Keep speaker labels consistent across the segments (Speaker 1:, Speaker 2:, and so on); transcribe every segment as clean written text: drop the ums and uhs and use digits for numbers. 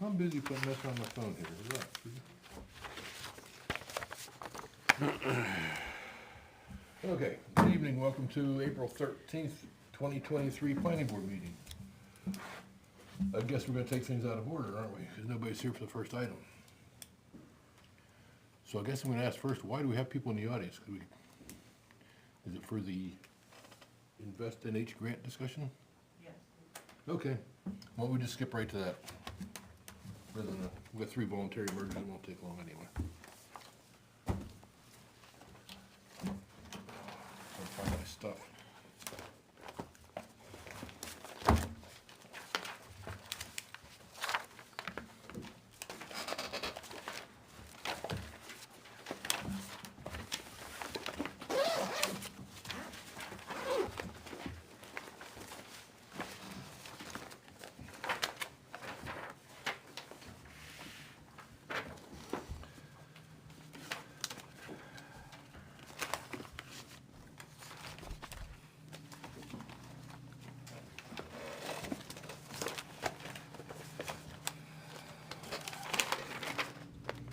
Speaker 1: I'm busy putting this on my phone here. Relax. Okay, good evening. Welcome to April 13th, 2023 Planning Board meeting. I guess we're going to take things out of order, aren't we? Because nobody's here for the first item. So I guess I'm going to ask first, why do we have people in the audience? Is it for the Invest in H grant discussion?
Speaker 2: Yes.
Speaker 1: Okay. Why don't we just skip right to that? Rather than, we've got 3 voluntary mergers, it won't take long anyway. I'll find my stuff.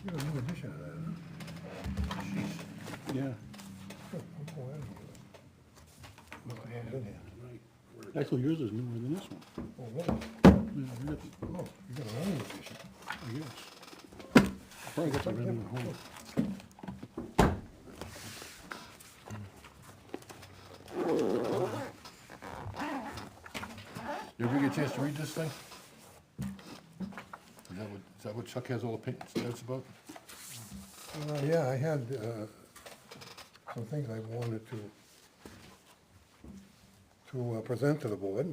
Speaker 1: You got a new edition of that, huh? Jeez.
Speaker 3: Yeah,
Speaker 1: Oh, I didn't get it. No, I had it. Right. Where'd it go?
Speaker 3: actually yours is newer than this one.
Speaker 1: Oh, really?
Speaker 3: Yeah, you got,
Speaker 1: Oh, you got an old edition.
Speaker 3: I guess. Probably got the red one at home.
Speaker 1: Did we get a chance to read this thing? Is that what Chuck has all the notes about?
Speaker 4: Yeah, I had some things I wanted to present to the board.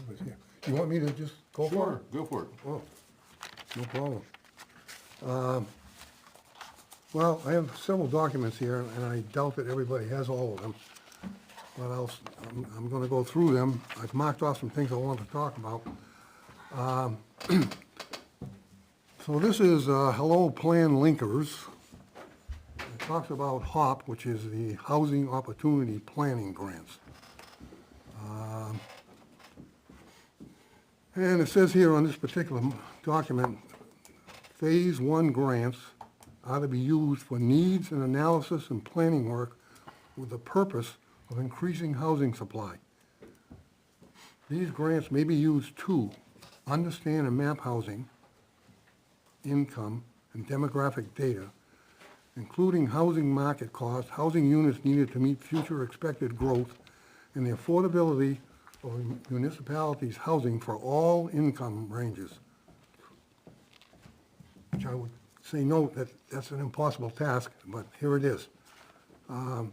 Speaker 4: Was here. You want me to just go for it?
Speaker 1: Sure, go for it.
Speaker 4: Oh, no problem. Well, I have several documents here, and I doubt that everybody has all of them. But I'm gonna go through them. I've marked off some things I wanted to talk about. So this is Hello Plan Linkers. It talks about HOP, which is the Housing Opportunity Planning Grants. And it says here on this particular document, Phase 1 grants are to be used for needs and analysis and planning work with the purpose of increasing housing supply. These grants may be used to understand and map housing, income, and demographic data, including housing market costs, housing units needed to meet future expected growth, and the affordability of municipalities' housing for all income ranges. Which I would say note that that's an impossible task, but here it is. And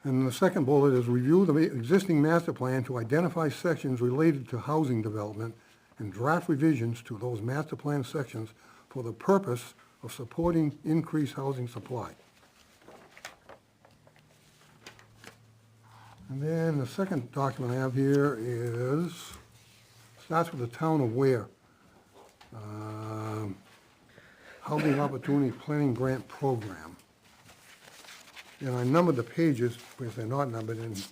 Speaker 4: the second bullet is review the existing master plan to identify sections related to housing development and draft revisions to those master plan sections for the purpose of supporting increased housing supply. And then the second document I have here starts with the town of Weare. Housing Opportunity Planning Grant Program. And I numbered the pages because they're not numbered and you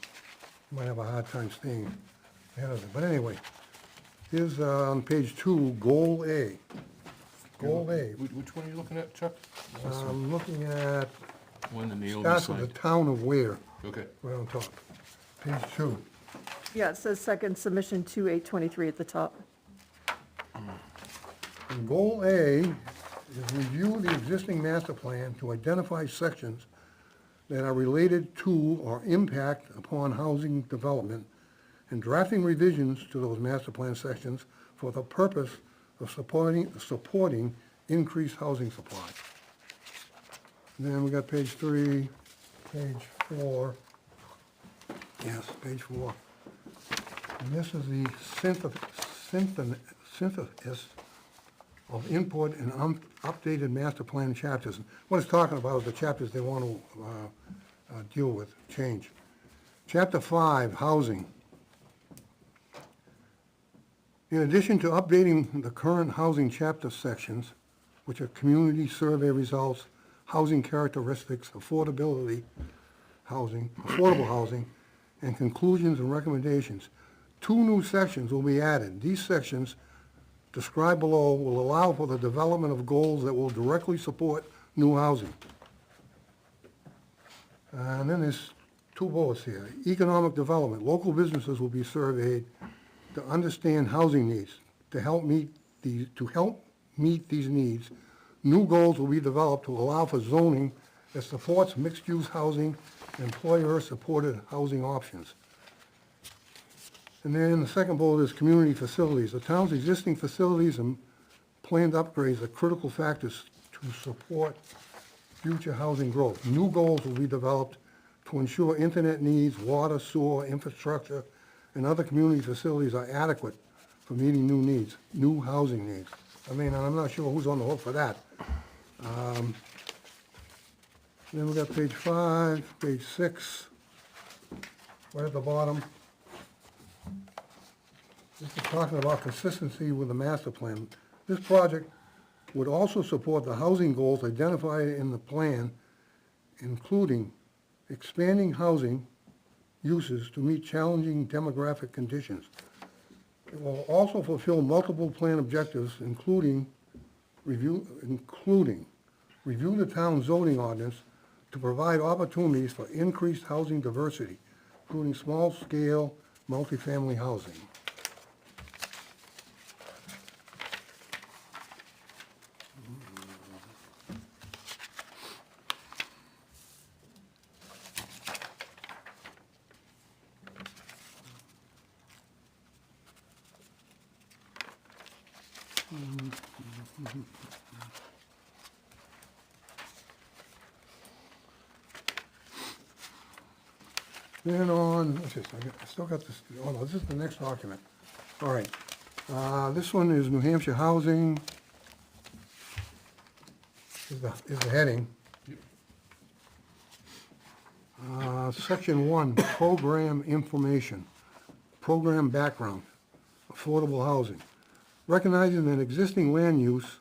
Speaker 4: might have a hard time staying ahead of it. But anyway, here's on page 2, Goal A. Goal A.
Speaker 1: Which one are you looking at, Chuck?
Speaker 4: I'm looking at,
Speaker 3: One that Neil
Speaker 4: starts with the town of Weare,
Speaker 1: Okay.
Speaker 4: right on top. Page 2.
Speaker 2: Yeah, it says second submission 2/8/23 at the top.
Speaker 4: And Goal A is review the existing master plan to identify sections that are related to or impact upon housing development and drafting revisions to those master plan sections for the purpose of supporting increased housing supply. And then we got page 3, page 4. Yes, page 4. And this is the synthesis of input and updated master plan chapters. What it's talking about is the chapters they want to deal with, change. Chapter 5, housing. In addition to updating the current housing chapter sections, which are community survey results, housing characteristics, affordable housing, and conclusions and recommendations, 2 new sections will be added. These sections, described below, will allow for the development of goals that will directly support new housing. And then there's 2 bullets here. Economic development. Local businesses will be surveyed to understand housing needs. To help meet these needs, new goals will be developed to allow for zoning that supports mixed-use housing and employer-supported housing options. And then the second bullet is community facilities. The town's existing facilities and planned upgrades are critical factors to support future housing growth. New goals will be developed to ensure internet needs, water, sewer, infrastructure, and other community facilities are adequate for meeting new needs, new housing needs. I mean, I'm not sure who's on the hook for that. Then we got page 5, page 6, right at the bottom. This is talking about consistency with the master plan. This project would also support the housing goals identified in the plan, including expanding housing uses to meet challenging demographic conditions. It will also fulfill multiple plan objectives, including review the town zoning ordinance to provide opportunities for increased housing diversity, including small-scale multifamily housing. Then on, what's this, I still got this, oh no, this is the next document. All right, this one is New Hampshire Housing, is the heading. Section 1, Program Information, Program Background, Affordable Housing. Recognizing that existing land use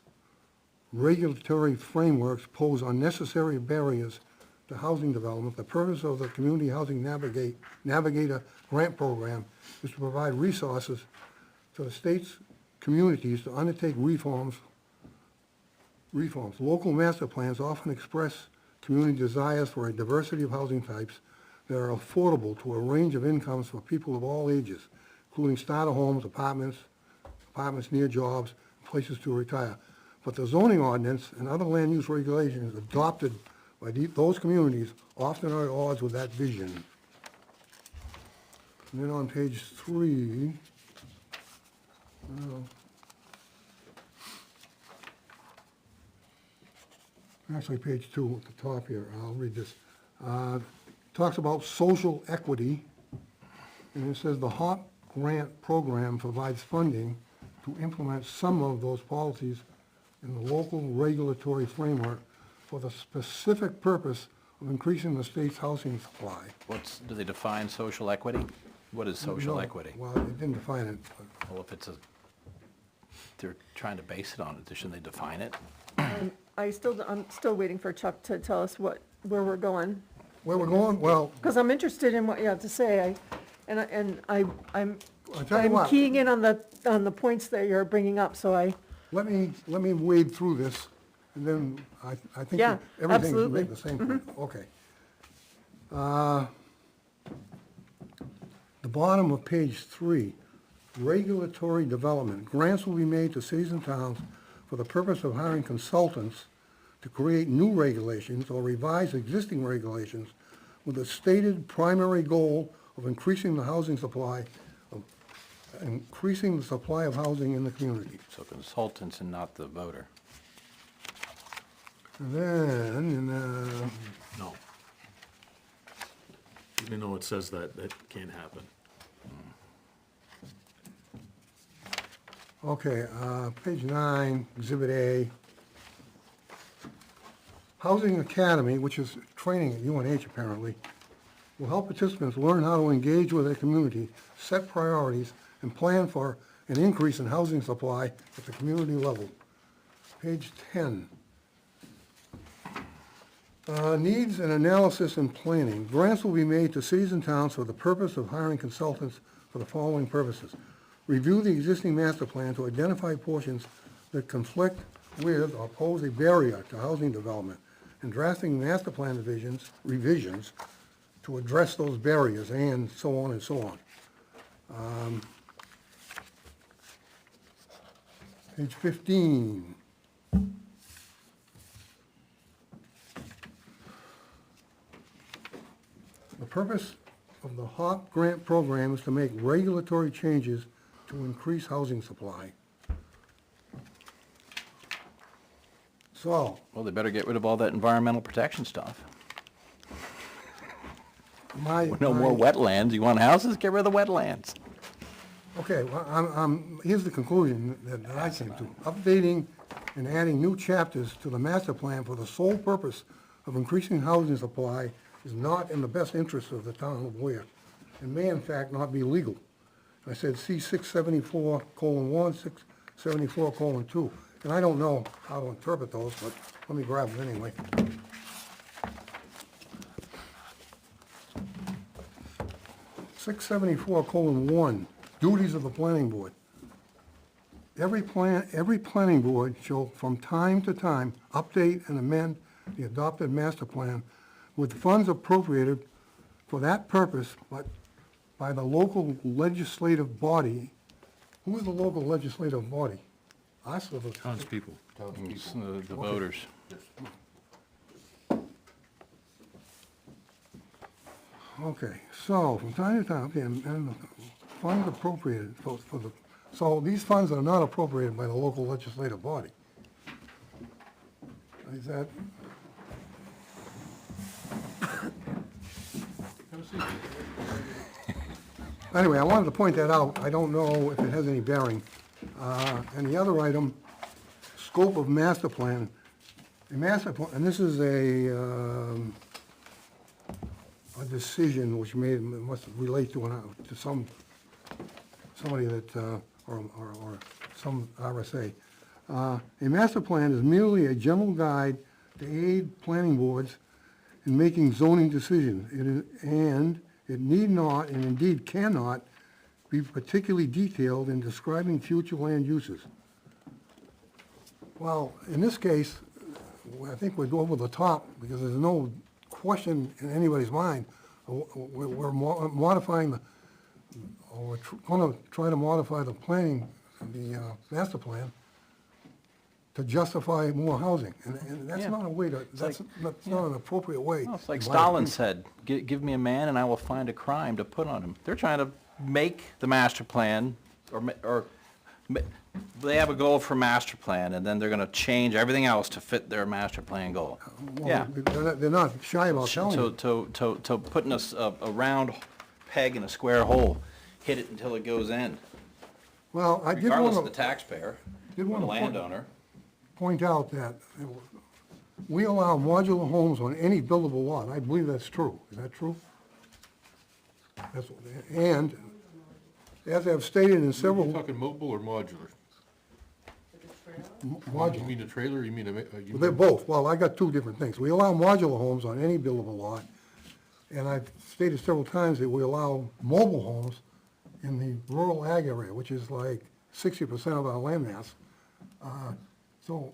Speaker 4: regulatory frameworks pose unnecessary barriers to housing development, the purpose of the Community Housing Navigator Grant Program is to provide resources to the state's communities to undertake reforms. Local master plans often express community desires for a diversity of housing types that are affordable to a range of incomes for people of all ages, including starter homes, apartments near jobs, places to retire. But the zoning ordinance and other land use regulations adopted by those communities often are at odds with that vision. And then on page 3, actually page 2 at the top here, I'll read this. Talks about social equity, and it says the HOP grant program provides funding to implement some of those policies in the local regulatory framework for the specific purpose of increasing the state's housing supply.
Speaker 5: Do they define social equity? What is social
Speaker 4: No,
Speaker 5: equity?
Speaker 4: Well, they didn't define it, but
Speaker 5: Well, if they're trying to base it on it, shouldn't they define it?
Speaker 2: I'm still waiting for Chuck to tell us where we're going,
Speaker 4: where we're going, well,
Speaker 2: because I'm interested in what you have to say. I'm
Speaker 4: I'll tell you what,
Speaker 2: keying in on the points that you're bringing up, so
Speaker 4: let me wade through this, and then I think
Speaker 2: Yeah,
Speaker 4: that everything should
Speaker 2: absolutely.
Speaker 4: make the same point. Okay. The bottom of page 3, regulatory development. Grants will be made to cities and towns for the purpose of hiring consultants to create new regulations or revise existing regulations with the stated primary goal of increasing the supply of housing in the community.
Speaker 5: So consultants and not the voter.
Speaker 4: And then,
Speaker 3: No. Even though it says that can't happen.
Speaker 4: okay, page 9, Exhibit A. Housing Academy, which is training at UNH apparently, will help participants learn how to engage with their community, set priorities, and plan for an increase in housing supply at the community level. Page 10. Needs and analysis and planning. Grants will be made to cities and towns for the purpose of hiring consultants for the following purposes. Review the existing master plan to identify portions that conflict with or pose a barrier to housing development, and drafting master plan revisions to address those barriers, and so on and so on. Page 15. The purpose of the HOP grant program is to make regulatory changes to increase housing supply. So,
Speaker 5: Well, they better get rid of all that environmental protection stuff. No more wetlands. You want houses? Get rid of the wetlands.
Speaker 4: Okay, well, here's the conclusion that I came to. Updating and adding new chapters to the master plan for the sole purpose of increasing housing supply is not in the best interest of the town of Weare, and may in fact not be legal. I said see 674:1, 674:2, and I don't know how to interpret those, but let me grab them anyway. Six 674:1, duties of the planning board. Every planning board shall from time to time update and amend the adopted master plan with funds appropriated for that purpose, but by the local legislative body. Who is the local legislative body? Us or the?
Speaker 3: Townspeople.
Speaker 5: It's the voters.
Speaker 4: Okay, so from time to time, okay, and funds appropriated for the, so these funds are not appropriated by the local legislative body. Is that? Anyway, I wanted to point that out. I don't know if it has any bearing. And the other item, scope of master plan. A master plan, and this is a decision which must relate to somebody that, or some RSA. A master plan is merely a general guide to aid planning boards in making zoning decisions. It need not, and indeed cannot, be particularly detailed in describing future land uses. Well, in this case, I think we'd go over the top, because there's no question in anybody's mind. We're modifying the, or we're gonna try to modify the master plan to justify more housing, and that's
Speaker 5: Yeah.
Speaker 4: not a way to, that's not an appropriate way.
Speaker 5: Well, it's like
Speaker 4: in my
Speaker 5: Stalin
Speaker 4: opinion.
Speaker 5: said, give me a man and I will find a crime to put on him. They're trying to make the master plan, they have a goal for master plan, and then they're gonna change everything else to fit their master plan goal.
Speaker 4: Well,
Speaker 5: Yeah.
Speaker 4: they're not shy about telling you.
Speaker 5: To putting a round peg in a square hole, hit it until it goes in,
Speaker 4: Well, I did
Speaker 5: regardless of
Speaker 4: want
Speaker 5: the
Speaker 4: to
Speaker 5: taxpayer,
Speaker 4: did
Speaker 5: or
Speaker 4: wanna
Speaker 5: the
Speaker 4: point-
Speaker 5: landowner.
Speaker 4: point out that we allow modular homes on any buildable lot. I believe that's true. Is that true? And as I've stated in
Speaker 1: Are you
Speaker 4: several
Speaker 1: talking mobile or modular? You
Speaker 4: modular,
Speaker 1: mean a trailer, you mean
Speaker 4: they're both. Well, I got two different things. We allow modular homes on any buildable lot, and I've stated several times that we allow mobile homes in the rural ag area, which is like 60% of our land mass. So,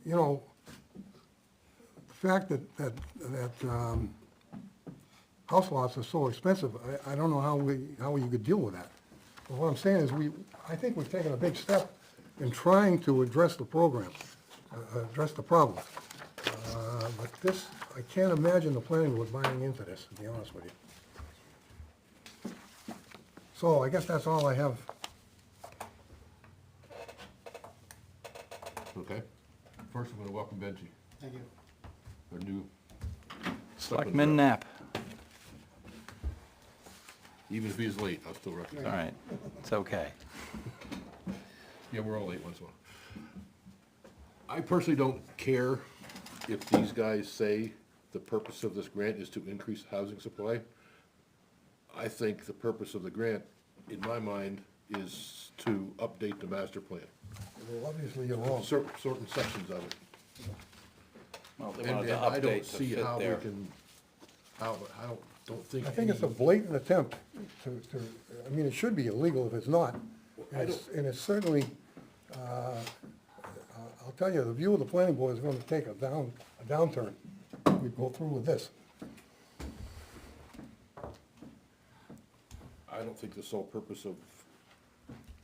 Speaker 4: you know, the fact that house lots are so expensive, I don't know how you could deal with that. But what I'm saying is I think we've taken a big step in trying to address the program, address the problem. But this, I can't imagine the planning board buying into this, to be honest with you. So I guess that's all I have.
Speaker 1: Okay. First, I'm gonna welcome Benji,
Speaker 3: Thank you.
Speaker 1: our new.
Speaker 5: Selectman Knapp,
Speaker 1: Even if he's late, I'll still
Speaker 5: all
Speaker 1: recognize.
Speaker 5: right, it's okay.
Speaker 1: Yeah, we're all late once in a while. I personally don't care if these guys say the purpose of this grant is to increase housing supply. I think the purpose of the grant, in my mind, is to update the master plan,
Speaker 4: Well, obviously you're wrong.
Speaker 1: certain sections of it.
Speaker 5: Well, they
Speaker 1: And
Speaker 5: wanted to
Speaker 1: I don't
Speaker 5: update to
Speaker 1: see
Speaker 5: fit
Speaker 1: how we
Speaker 5: their,
Speaker 1: can, don't think.
Speaker 4: I think it's a
Speaker 1: any-
Speaker 4: blatant attempt I mean, it should be illegal if it's not.
Speaker 1: I
Speaker 4: And it's certainly, I'll tell you, the view of the planning board is gonna take a downturn. if We go through with this.
Speaker 1: I don't think the sole purpose of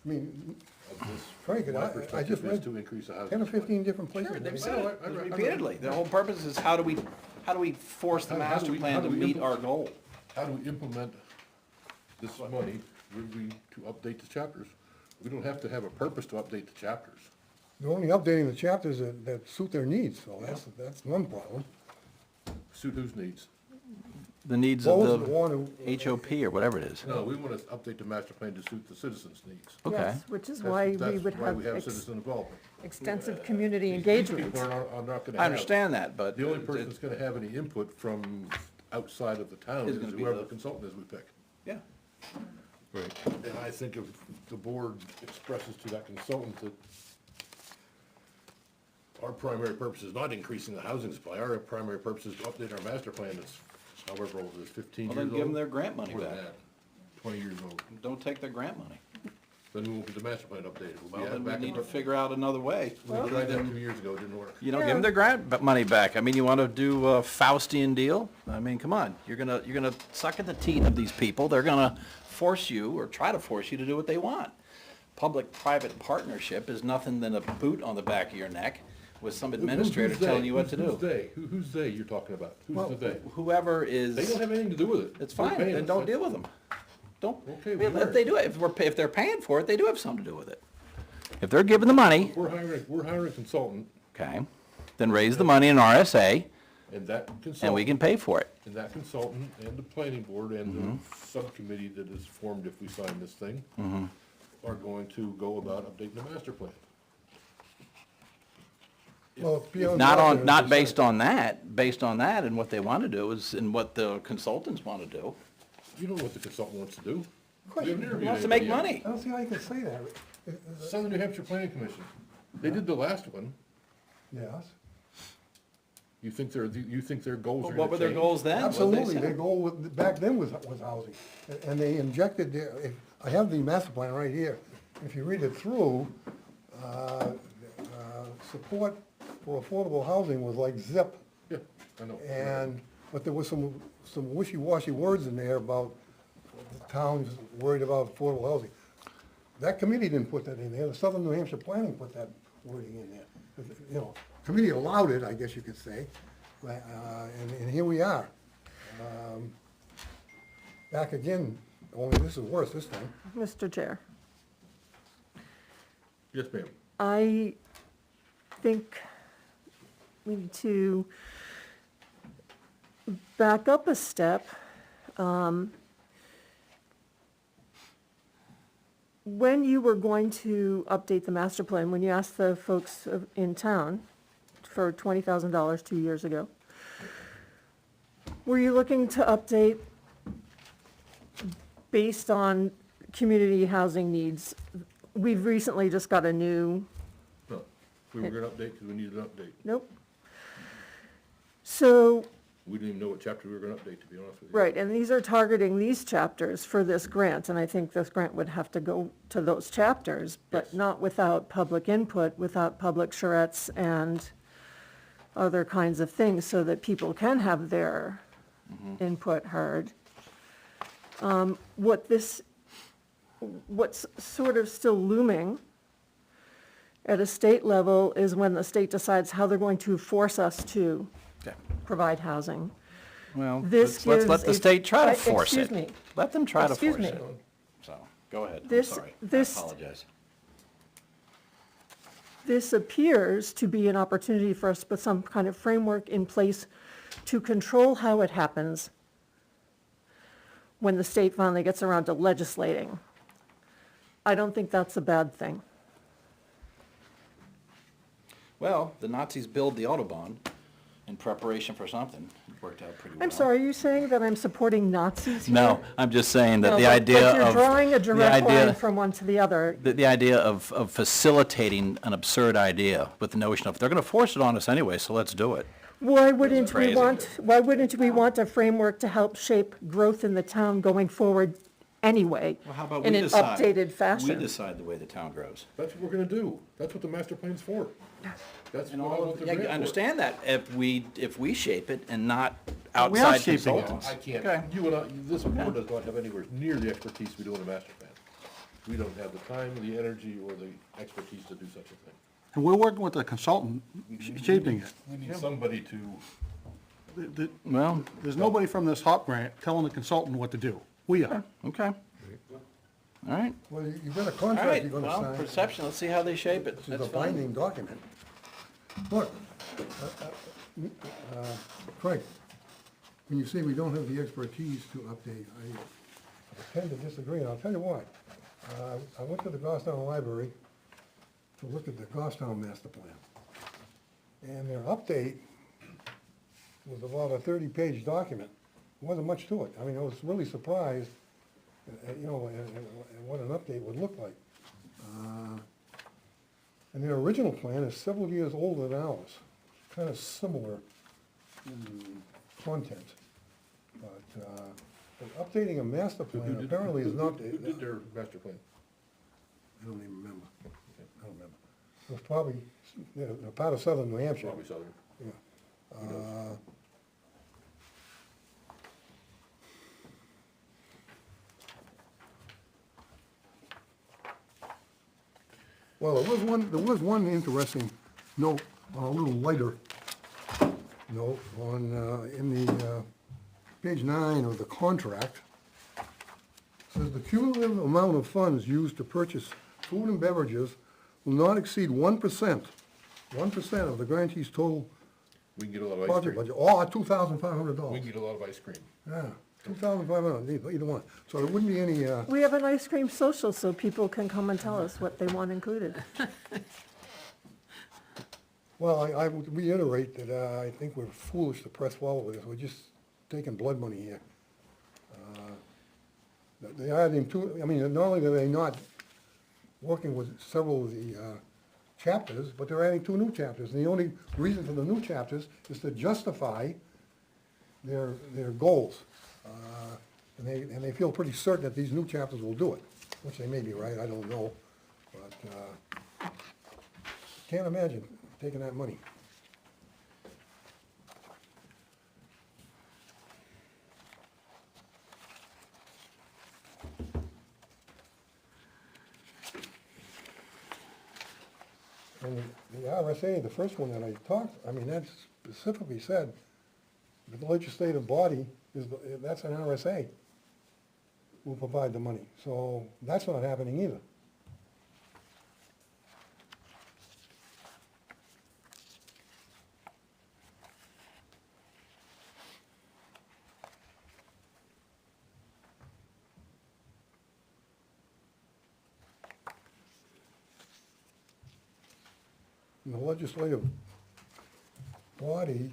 Speaker 4: I mean,
Speaker 1: this,
Speaker 4: Frank,
Speaker 1: from my
Speaker 4: I
Speaker 1: perspective,
Speaker 4: just
Speaker 1: is
Speaker 4: read
Speaker 1: to increase the housing.
Speaker 4: 10 or
Speaker 1: supply.
Speaker 4: 15 different places.
Speaker 5: Sure, they've
Speaker 4: where
Speaker 5: said
Speaker 4: they-
Speaker 5: it
Speaker 1: I read-
Speaker 5: repeatedly. The whole purpose is how do we force the
Speaker 1: How do
Speaker 5: master
Speaker 1: we-
Speaker 5: plan
Speaker 1: how
Speaker 5: to
Speaker 1: do we
Speaker 5: meet
Speaker 1: implement-
Speaker 5: our goal?
Speaker 1: How do we implement this money, would we, to update the chapters? We don't have to have a purpose to update the chapters.
Speaker 4: They're only updating the chapters that suit their needs, so that's one problem.
Speaker 1: Suit whose needs?
Speaker 5: The needs
Speaker 4: Those
Speaker 5: of
Speaker 4: that
Speaker 5: the
Speaker 4: want to,
Speaker 5: HOP or whatever it is.
Speaker 1: No, we want to update the master plan to suit the citizens' needs.
Speaker 5: Okay.
Speaker 2: Yes, which is
Speaker 1: That's-
Speaker 2: why we
Speaker 1: that's
Speaker 2: would
Speaker 1: why
Speaker 2: have
Speaker 1: we have citizen involvement.
Speaker 2: extensive community
Speaker 1: These
Speaker 2: engagement.
Speaker 1: people are not gonna
Speaker 5: I
Speaker 1: have.
Speaker 5: understand that, but.
Speaker 1: The only person that's gonna have any input from outside of the town
Speaker 5: Is
Speaker 1: is
Speaker 5: gonna be
Speaker 1: whoever
Speaker 5: the-
Speaker 1: the consultant is we pick.
Speaker 5: Yeah.
Speaker 1: Right. And I think if the board expresses to that consultant that our primary purpose is not increasing the housing supply, our primary purpose is to update our master plan that's however old it is, 15
Speaker 5: Well,
Speaker 1: years
Speaker 5: then
Speaker 1: old.
Speaker 5: give them their grant money
Speaker 1: More than
Speaker 5: back.
Speaker 1: that, 20 years old.
Speaker 5: Don't take their grant money.
Speaker 1: Then we won't get the master plan updated. We'll
Speaker 5: Well,
Speaker 1: be
Speaker 5: then we
Speaker 1: back
Speaker 5: need
Speaker 1: in-
Speaker 5: to figure out another way.
Speaker 1: We tried that 2 years ago, it didn't work.
Speaker 5: You don't
Speaker 2: Yeah.
Speaker 5: give them their grant money back. I mean, you want to do a Faustian deal? I mean, come on, you're gonna suck at the teat of these people. They're gonna force you or try to force you to do what they want. Public-private partnership is nothing than a boot on the back of your neck with some administrator
Speaker 1: Who's they?
Speaker 5: telling you what to
Speaker 1: Who's
Speaker 5: do.
Speaker 1: they? Who's they you're talking about?
Speaker 4: Well,
Speaker 1: Who's the they?
Speaker 5: Whoever is,
Speaker 1: They don't have anything to do with it.
Speaker 5: it's
Speaker 1: We're
Speaker 5: fine,
Speaker 1: paying
Speaker 5: then
Speaker 1: them.
Speaker 5: don't deal with them. Don't,
Speaker 1: Okay,
Speaker 5: I mean,
Speaker 1: we
Speaker 5: if
Speaker 1: are.
Speaker 5: they do it, if they're paying for it, they do have something to do with it. If they're giving the money,
Speaker 1: We're hiring a consultant,
Speaker 5: okay, then raise the money in RSA
Speaker 1: and that
Speaker 5: and we
Speaker 1: consultant,
Speaker 5: can pay for it.
Speaker 1: and that consultant and the planning board and the subcommittee that is formed if we sign this thing are going to go about updating the master plan.
Speaker 4: well, it's beyond.
Speaker 5: Not based on that and what they want to do is, and what the consultants want to do.
Speaker 1: You don't know what the consultant wants to do.
Speaker 4: course
Speaker 1: We
Speaker 4: you
Speaker 1: haven't
Speaker 4: do.
Speaker 1: interviewed
Speaker 5: He wants to make
Speaker 1: anybody yet.
Speaker 5: money.
Speaker 4: I don't see how you can say that.
Speaker 1: Southern New Hampshire Planning Commission. They did the last one.
Speaker 4: Yes,
Speaker 1: You think their goals are gonna
Speaker 5: What were their
Speaker 1: change?
Speaker 5: goals then? What did they
Speaker 4: absolutely.
Speaker 5: say?
Speaker 4: Their goal back then was housing. And they injected, I have the master plan right here. If you read it through, support for affordable housing was like zip.
Speaker 1: Yeah, I know.
Speaker 4: But there was some wishy-washy words in there about the towns worried about affordable housing. That committee didn't put that in there, the Southern New Hampshire Planning put that wording in there. You know, committee allowed it, I guess you could say, and here we are. Back again, only this is worse this time.
Speaker 2: Mr. Chair,
Speaker 1: Yes, ma'am.
Speaker 2: I think we need to back up a step. When you were going to update the master plan, when you asked the folks in town for $20,000 2 years ago, were you looking to update based on community housing needs? We've recently just got a new,
Speaker 1: No, we were gonna update because we needed an update.
Speaker 2: nope. So,
Speaker 1: We didn't even know what chapter we were gonna update, to be honest with you.
Speaker 2: right, and these are targeting these chapters for this grant, and I think this grant would have to go to those chapters, but
Speaker 1: Yes.
Speaker 2: not without public input, without public charrettes and other kinds of things, so that people can have their input heard. What's sort of still looming at a state level is when the state decides how they're going to force us to
Speaker 5: Okay.
Speaker 2: provide housing.
Speaker 5: Well,
Speaker 2: This
Speaker 5: let's let
Speaker 2: gives
Speaker 5: the
Speaker 2: a-
Speaker 5: state try to force it.
Speaker 2: excuse me.
Speaker 5: Let them try to
Speaker 2: Excuse
Speaker 5: force
Speaker 2: me.
Speaker 5: it. So, go ahead, I'm
Speaker 2: This-
Speaker 5: sorry. I
Speaker 2: this-
Speaker 5: apologize.
Speaker 2: This appears to be an opportunity for us to put some kind of framework in place to control how it happens when the state finally gets around to legislating. I don't think that's a bad thing.
Speaker 5: Well, the Nazis built the Autobahn in preparation for something. It worked out pretty well.
Speaker 2: I'm sorry, are you saying that I'm supporting Nazis here?
Speaker 5: No, I'm just saying that
Speaker 2: No,
Speaker 5: the
Speaker 2: but-
Speaker 5: idea
Speaker 2: But you're
Speaker 5: of.
Speaker 2: drawing a
Speaker 5: the
Speaker 2: direct
Speaker 5: idea-
Speaker 2: line from one to the other.
Speaker 5: The idea of facilitating an absurd idea with the notion of, they're gonna force it on us anyway, so let's do it.
Speaker 2: Why wouldn't we
Speaker 5: Crazy.
Speaker 2: want a framework to help shape growth in the town going forward anyway?
Speaker 5: Well, how about
Speaker 2: in
Speaker 5: we
Speaker 2: an
Speaker 5: decide?
Speaker 2: updated
Speaker 5: We
Speaker 2: fashion?
Speaker 5: decide the way the town grows.
Speaker 1: That's what we're gonna do. That's what the master plan's for. That's
Speaker 5: And
Speaker 1: what I
Speaker 5: all
Speaker 1: want
Speaker 5: of,
Speaker 1: the
Speaker 5: yeah,
Speaker 1: grant
Speaker 5: I
Speaker 1: for.
Speaker 5: understand that, if we shape it and not
Speaker 3: We are
Speaker 5: outside
Speaker 3: shaping it.
Speaker 5: consultants.
Speaker 1: I can't,
Speaker 5: Okay.
Speaker 1: you and I, this board does not have anywhere near the expertise we do in a master plan. We don't have the time, the energy, or the expertise to do such a thing.
Speaker 3: And we're working with a consultant shaping it.
Speaker 1: We need somebody to,
Speaker 5: Well,
Speaker 3: There's nobody from this HOP grant telling the consultant what to do. We are.
Speaker 5: okay. All right.
Speaker 4: Well, you've got a
Speaker 5: All
Speaker 4: contract
Speaker 5: right,
Speaker 4: you're gonna
Speaker 5: well,
Speaker 4: sign.
Speaker 5: perception, let's see how they shape it.
Speaker 4: This is
Speaker 5: That's
Speaker 4: a
Speaker 5: fine.
Speaker 4: binding document. Look, Craig, when you say we don't have the expertise to update, I tend to disagree, and I'll tell you why. I went to the Goffstown Library to look at the Goffstown master plan. And their update was about a 30-page document. There wasn't much to it. I mean, I was really surprised, you know, at what an update would look like. And their original plan is several years older than ours, kind of similar in content. But updating a master plan apparently is not,
Speaker 1: who did their master plan?
Speaker 4: I don't even remember. I don't remember. It was probably, you know, part of southern New Hampshire.
Speaker 1: Probably Southern.
Speaker 4: Yeah. Well, there was one interesting note, on a little lighter note, in the, page 9 of the contract. It says the cumulative amount of funds used to purchase food and beverages will not exceed 1%, 1% of the grantee's total
Speaker 1: We can get a lot of ice
Speaker 4: project
Speaker 1: cream.
Speaker 4: budget, or
Speaker 1: We
Speaker 4: $2,500.
Speaker 1: can get a lot of ice cream.
Speaker 4: Yeah, 2,500, either one. So there wouldn't be any,
Speaker 2: We have an ice cream social so people can come and tell us what they want included.
Speaker 4: well, I would reiterate that I think we're foolish to press forward with this. We're just taking blood money here. They are adding two, I mean, not only are they not working with several of the chapters, but they're adding 2 new chapters. And the only reason for the new chapters is to justify their goals. And they feel pretty certain that these new chapters will do it, which they may be right, I don't know. But can't imagine taking that money. And the RSA, the first one that I talked, I mean, that specifically said, the legislative body that's an RSA, will provide the money. So that's not happening either. And the legislative body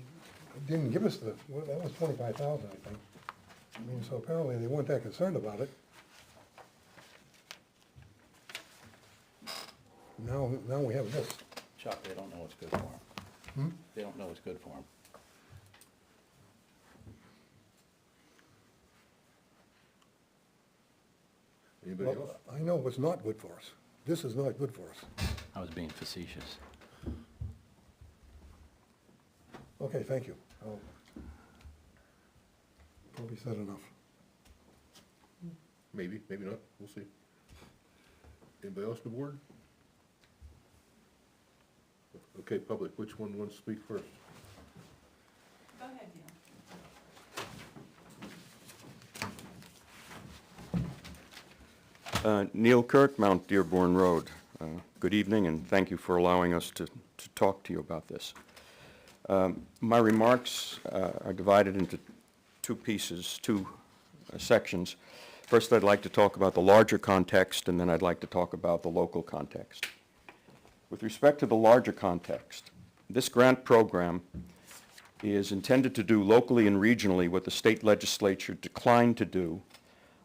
Speaker 4: didn't give us well, that was 25,000, I think. I mean, so apparently they weren't that concerned about it. Now we have this.
Speaker 5: Chuck, they don't know what's good for them. They don't know what's good for them.
Speaker 1: Anybody
Speaker 4: Well,
Speaker 1: else?
Speaker 4: I know what's not good for us. This is not good for us.
Speaker 5: I was being facetious.
Speaker 4: Okay, thank you. I'll probably said enough.
Speaker 1: Maybe, maybe not, we'll see. Anybody else on the board? Okay, public, which one wants to speak first?
Speaker 6: Go ahead, Neil.
Speaker 7: Neil Kirk, Mount Dearborn Road. Good evening, and thank you for allowing us to talk to you about this. My remarks are divided into 2 pieces, 2 sections. First, I'd like to talk about the larger context, and then I'd like to talk about the local context. With respect to the larger context, this grant program is intended to do locally and regionally what the state legislature declined to do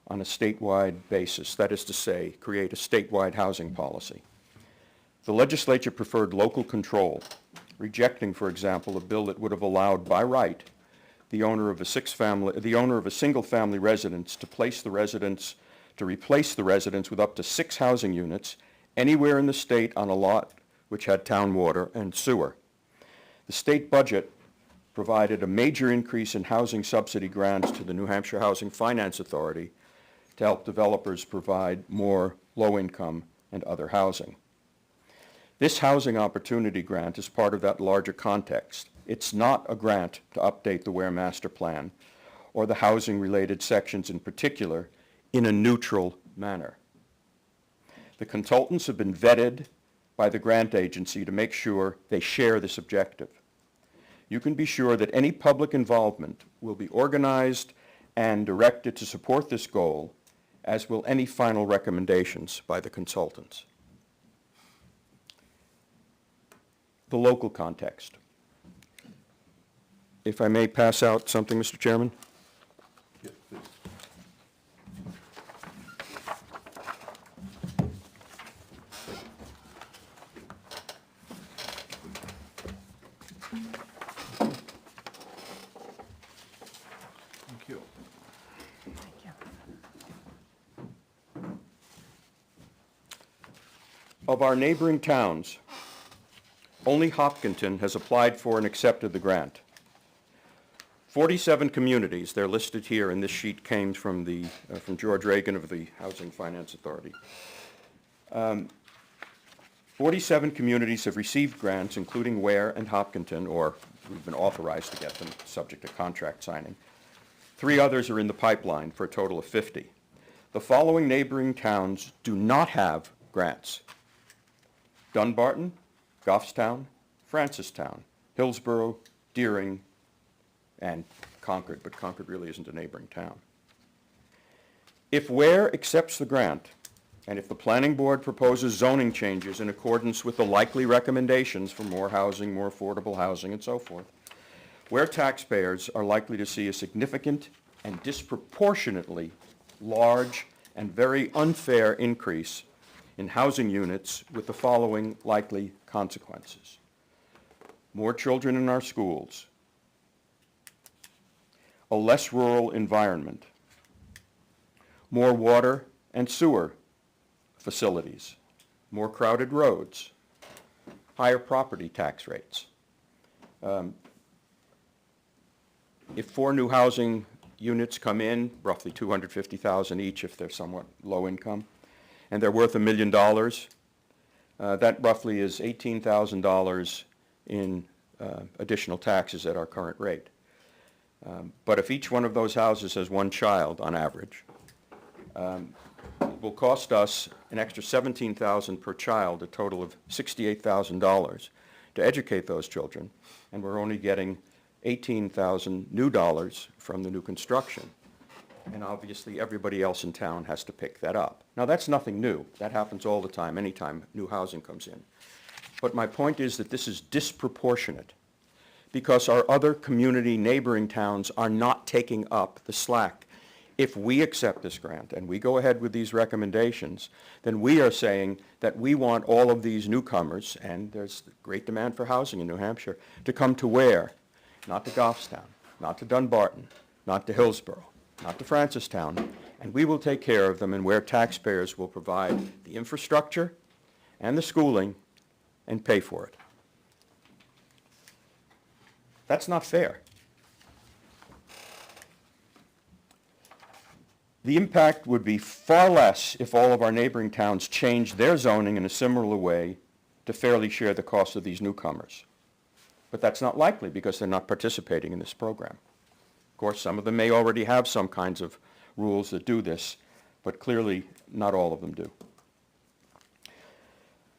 Speaker 7: on a statewide basis, that is to say, create a statewide housing policy. The legislature preferred local control rejecting, for example, a bill that would have allowed by right the owner of a single-family residence to replace the residence with up to 6 housing units anywhere in the state on a lot which had town water and sewer. The state budget provided a major increase in housing subsidy grants to the New Hampshire Housing Finance Authority to help developers provide more low-income and other housing. This housing opportunity grant is part of that larger context. It's not a grant to update the Weare Master Plan or the housing-related sections in particular in a neutral manner. The consultants have been vetted by the grant agency to make sure they share this objective. You can be sure that any public involvement will be organized and directed to support this goal, as will any final recommendations by the consultants. The local context. If I may pass out something, Mr. Chairman?
Speaker 1: Yes, please. Thank you.
Speaker 7: Of our neighboring towns, only Hopkinton has applied for and accepted the grant. 47 communities, they're listed here, and this sheet came from George Reagan of the Housing Finance Authority. 47 communities have received grants, including Weare and Hopkinton, or we've been authorized to get them, subject to contract signing. 3 others are in the pipeline for a total of 50. The following neighboring towns do not have grants: Dunbarton, Goffstown, Francistown, Hillsborough, Deering, and Concord, but Concord really isn't a neighboring town. If Weare accepts the grant, and if the planning board proposes zoning changes in accordance with the likely recommendations for more housing, more affordable housing, and so forth, Weare taxpayers are likely to see a significant and disproportionately large and very unfair increase in housing units with the following likely consequences: more children in our schools, a less rural environment, more water and sewer facilities, more crowded roads, higher property tax rates. If 4 new housing units come in, roughly $250,000 each if they're somewhat low income, and they're worth $1 million, that roughly is $18,000 in additional taxes at our current rate. But if each one of those houses has 1 child on average, it will cost us an extra $17,000 per child, a total of $68,000 to educate those children, and we're only getting $18,000 new dollars from the new construction. And obviously everybody else in town has to pick that up. Now that's nothing new. That happens all the time, anytime new housing comes in. But my point is that this is disproportionate because our other community neighboring towns are not taking up the slack. If we accept this grant and we go ahead with these recommendations, then we are saying that we want all of these newcomers, and there's great demand for housing in New Hampshire, to come to Weare, not to Goffstown, not to Dunbarton, not to Hillsborough, not to Francistown, and we will take care of them, and Weare taxpayers will provide the infrastructure and the schooling and pay for it. That's not fair. The impact would be far less if all of our neighboring towns changed their zoning in a similar way to fairly share the cost of these newcomers. But that's not likely because they're not participating in this program. Of course, some of them may already have some kinds of rules that do this, but clearly not all of them do.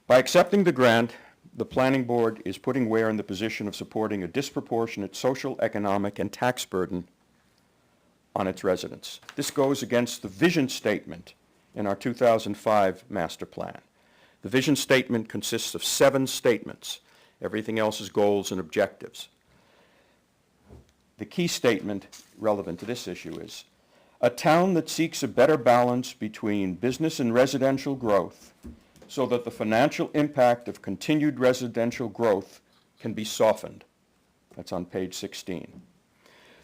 Speaker 7: By accepting the grant, the planning board is putting Weare in the position of supporting a disproportionate social, economic, and tax burden on its residents. This goes against the vision statement in our 2005 master plan. The vision statement consists of 7 statements. Everything else is goals and objectives. The key statement relevant to this issue is, a town that seeks a better balance between business and residential growth so that the financial impact of continued residential growth can be softened. That's on page 16.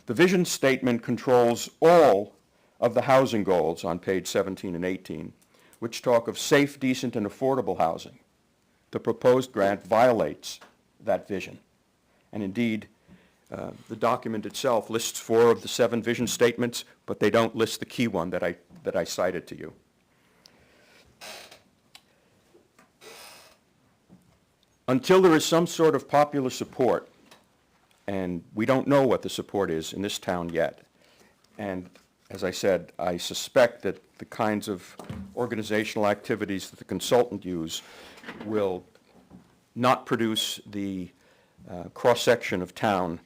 Speaker 7: The vision statement controls all of the housing goals on page 17 and 18, which talk of safe, decent, and affordable housing. The proposed grant violates that vision. And indeed, the document itself lists 4 of the 7 vision statements, but they don't list the key one that I cited to you. Until there is some sort of popular support, and we don't know what the support is in this town yet, and as I said, I suspect that the kinds of organizational activities that the consultant use will not produce the cross-section of town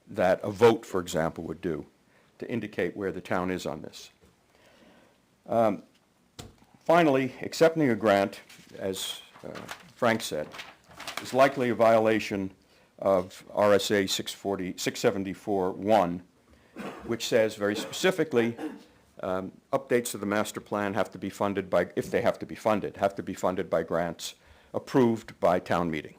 Speaker 7: that a vote, for example, would do to indicate where the town is on this. Finally, accepting a grant, as Frank said, is likely a violation of RSA 674-1, which says very specifically, updates to the master plan have to be funded by, if they have to be funded by grants approved by town meeting.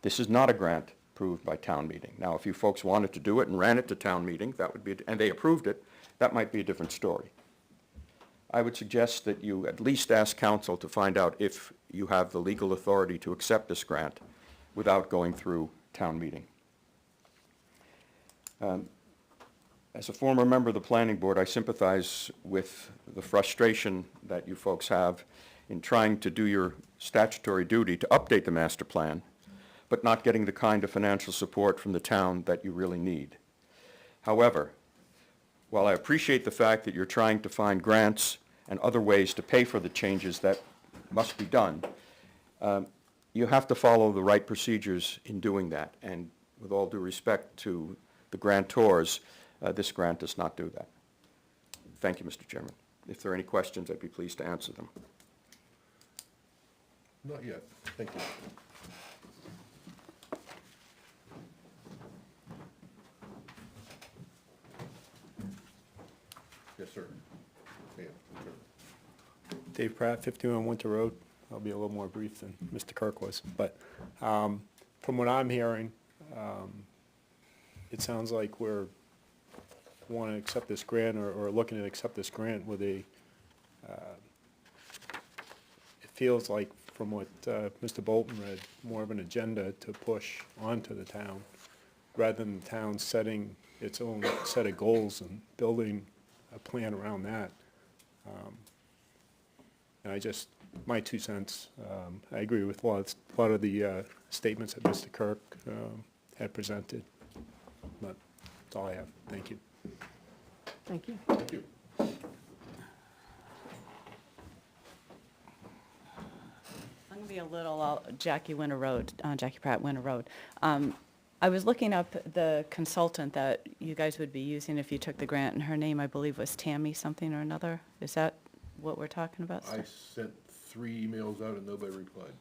Speaker 7: This is not a grant approved by town meeting. Now, if you folks wanted to do it and ran it to town meeting, that would be, and they approved it, that might be a different story. I would suggest that you at least ask council to find out if you have the legal authority to accept this grant without going through town meeting. As a former member of the planning board, I sympathize with the frustration that you folks have in trying to do your statutory duty to update the master plan, but not getting the kind of financial support from the town that you really need. However, while I appreciate the fact that you're trying to find grants and other ways to pay for the changes that must be done, you have to follow the right procedures in doing that. And with all due respect to the grantors, this grant does not do that. Thank you, Mr. Chairman. If there are any questions, I'd be pleased to answer them.
Speaker 1: Not yet. Thank you. Yes, sir. Yeah, sure.
Speaker 3: Dave Pratt, 51 Winter Road. I'll be a little more brief than Mr. Kirk was, but from what I'm hearing, it sounds like we're want to accept this grant or looking to accept this grant with a, it feels like from what Mr. Bolton read, more of an agenda to push onto the town rather than the town setting its own set of goals and building a plan around that. And I just, my 2 cents, I agree with a lot of the statements that Mr. Kirk had presented, but that's all I have. Thank you.
Speaker 2: Thank you.
Speaker 1: Thank you.
Speaker 6: I'm gonna be a little, Jackie Winter Road, Jackie Pratt Winter Road. I was looking up the consultant that you guys would be using if you took the grant, and her name, I believe, was Tammy something or another. Is that what we're talking about?
Speaker 1: I sent 3 emails out and nobody replied.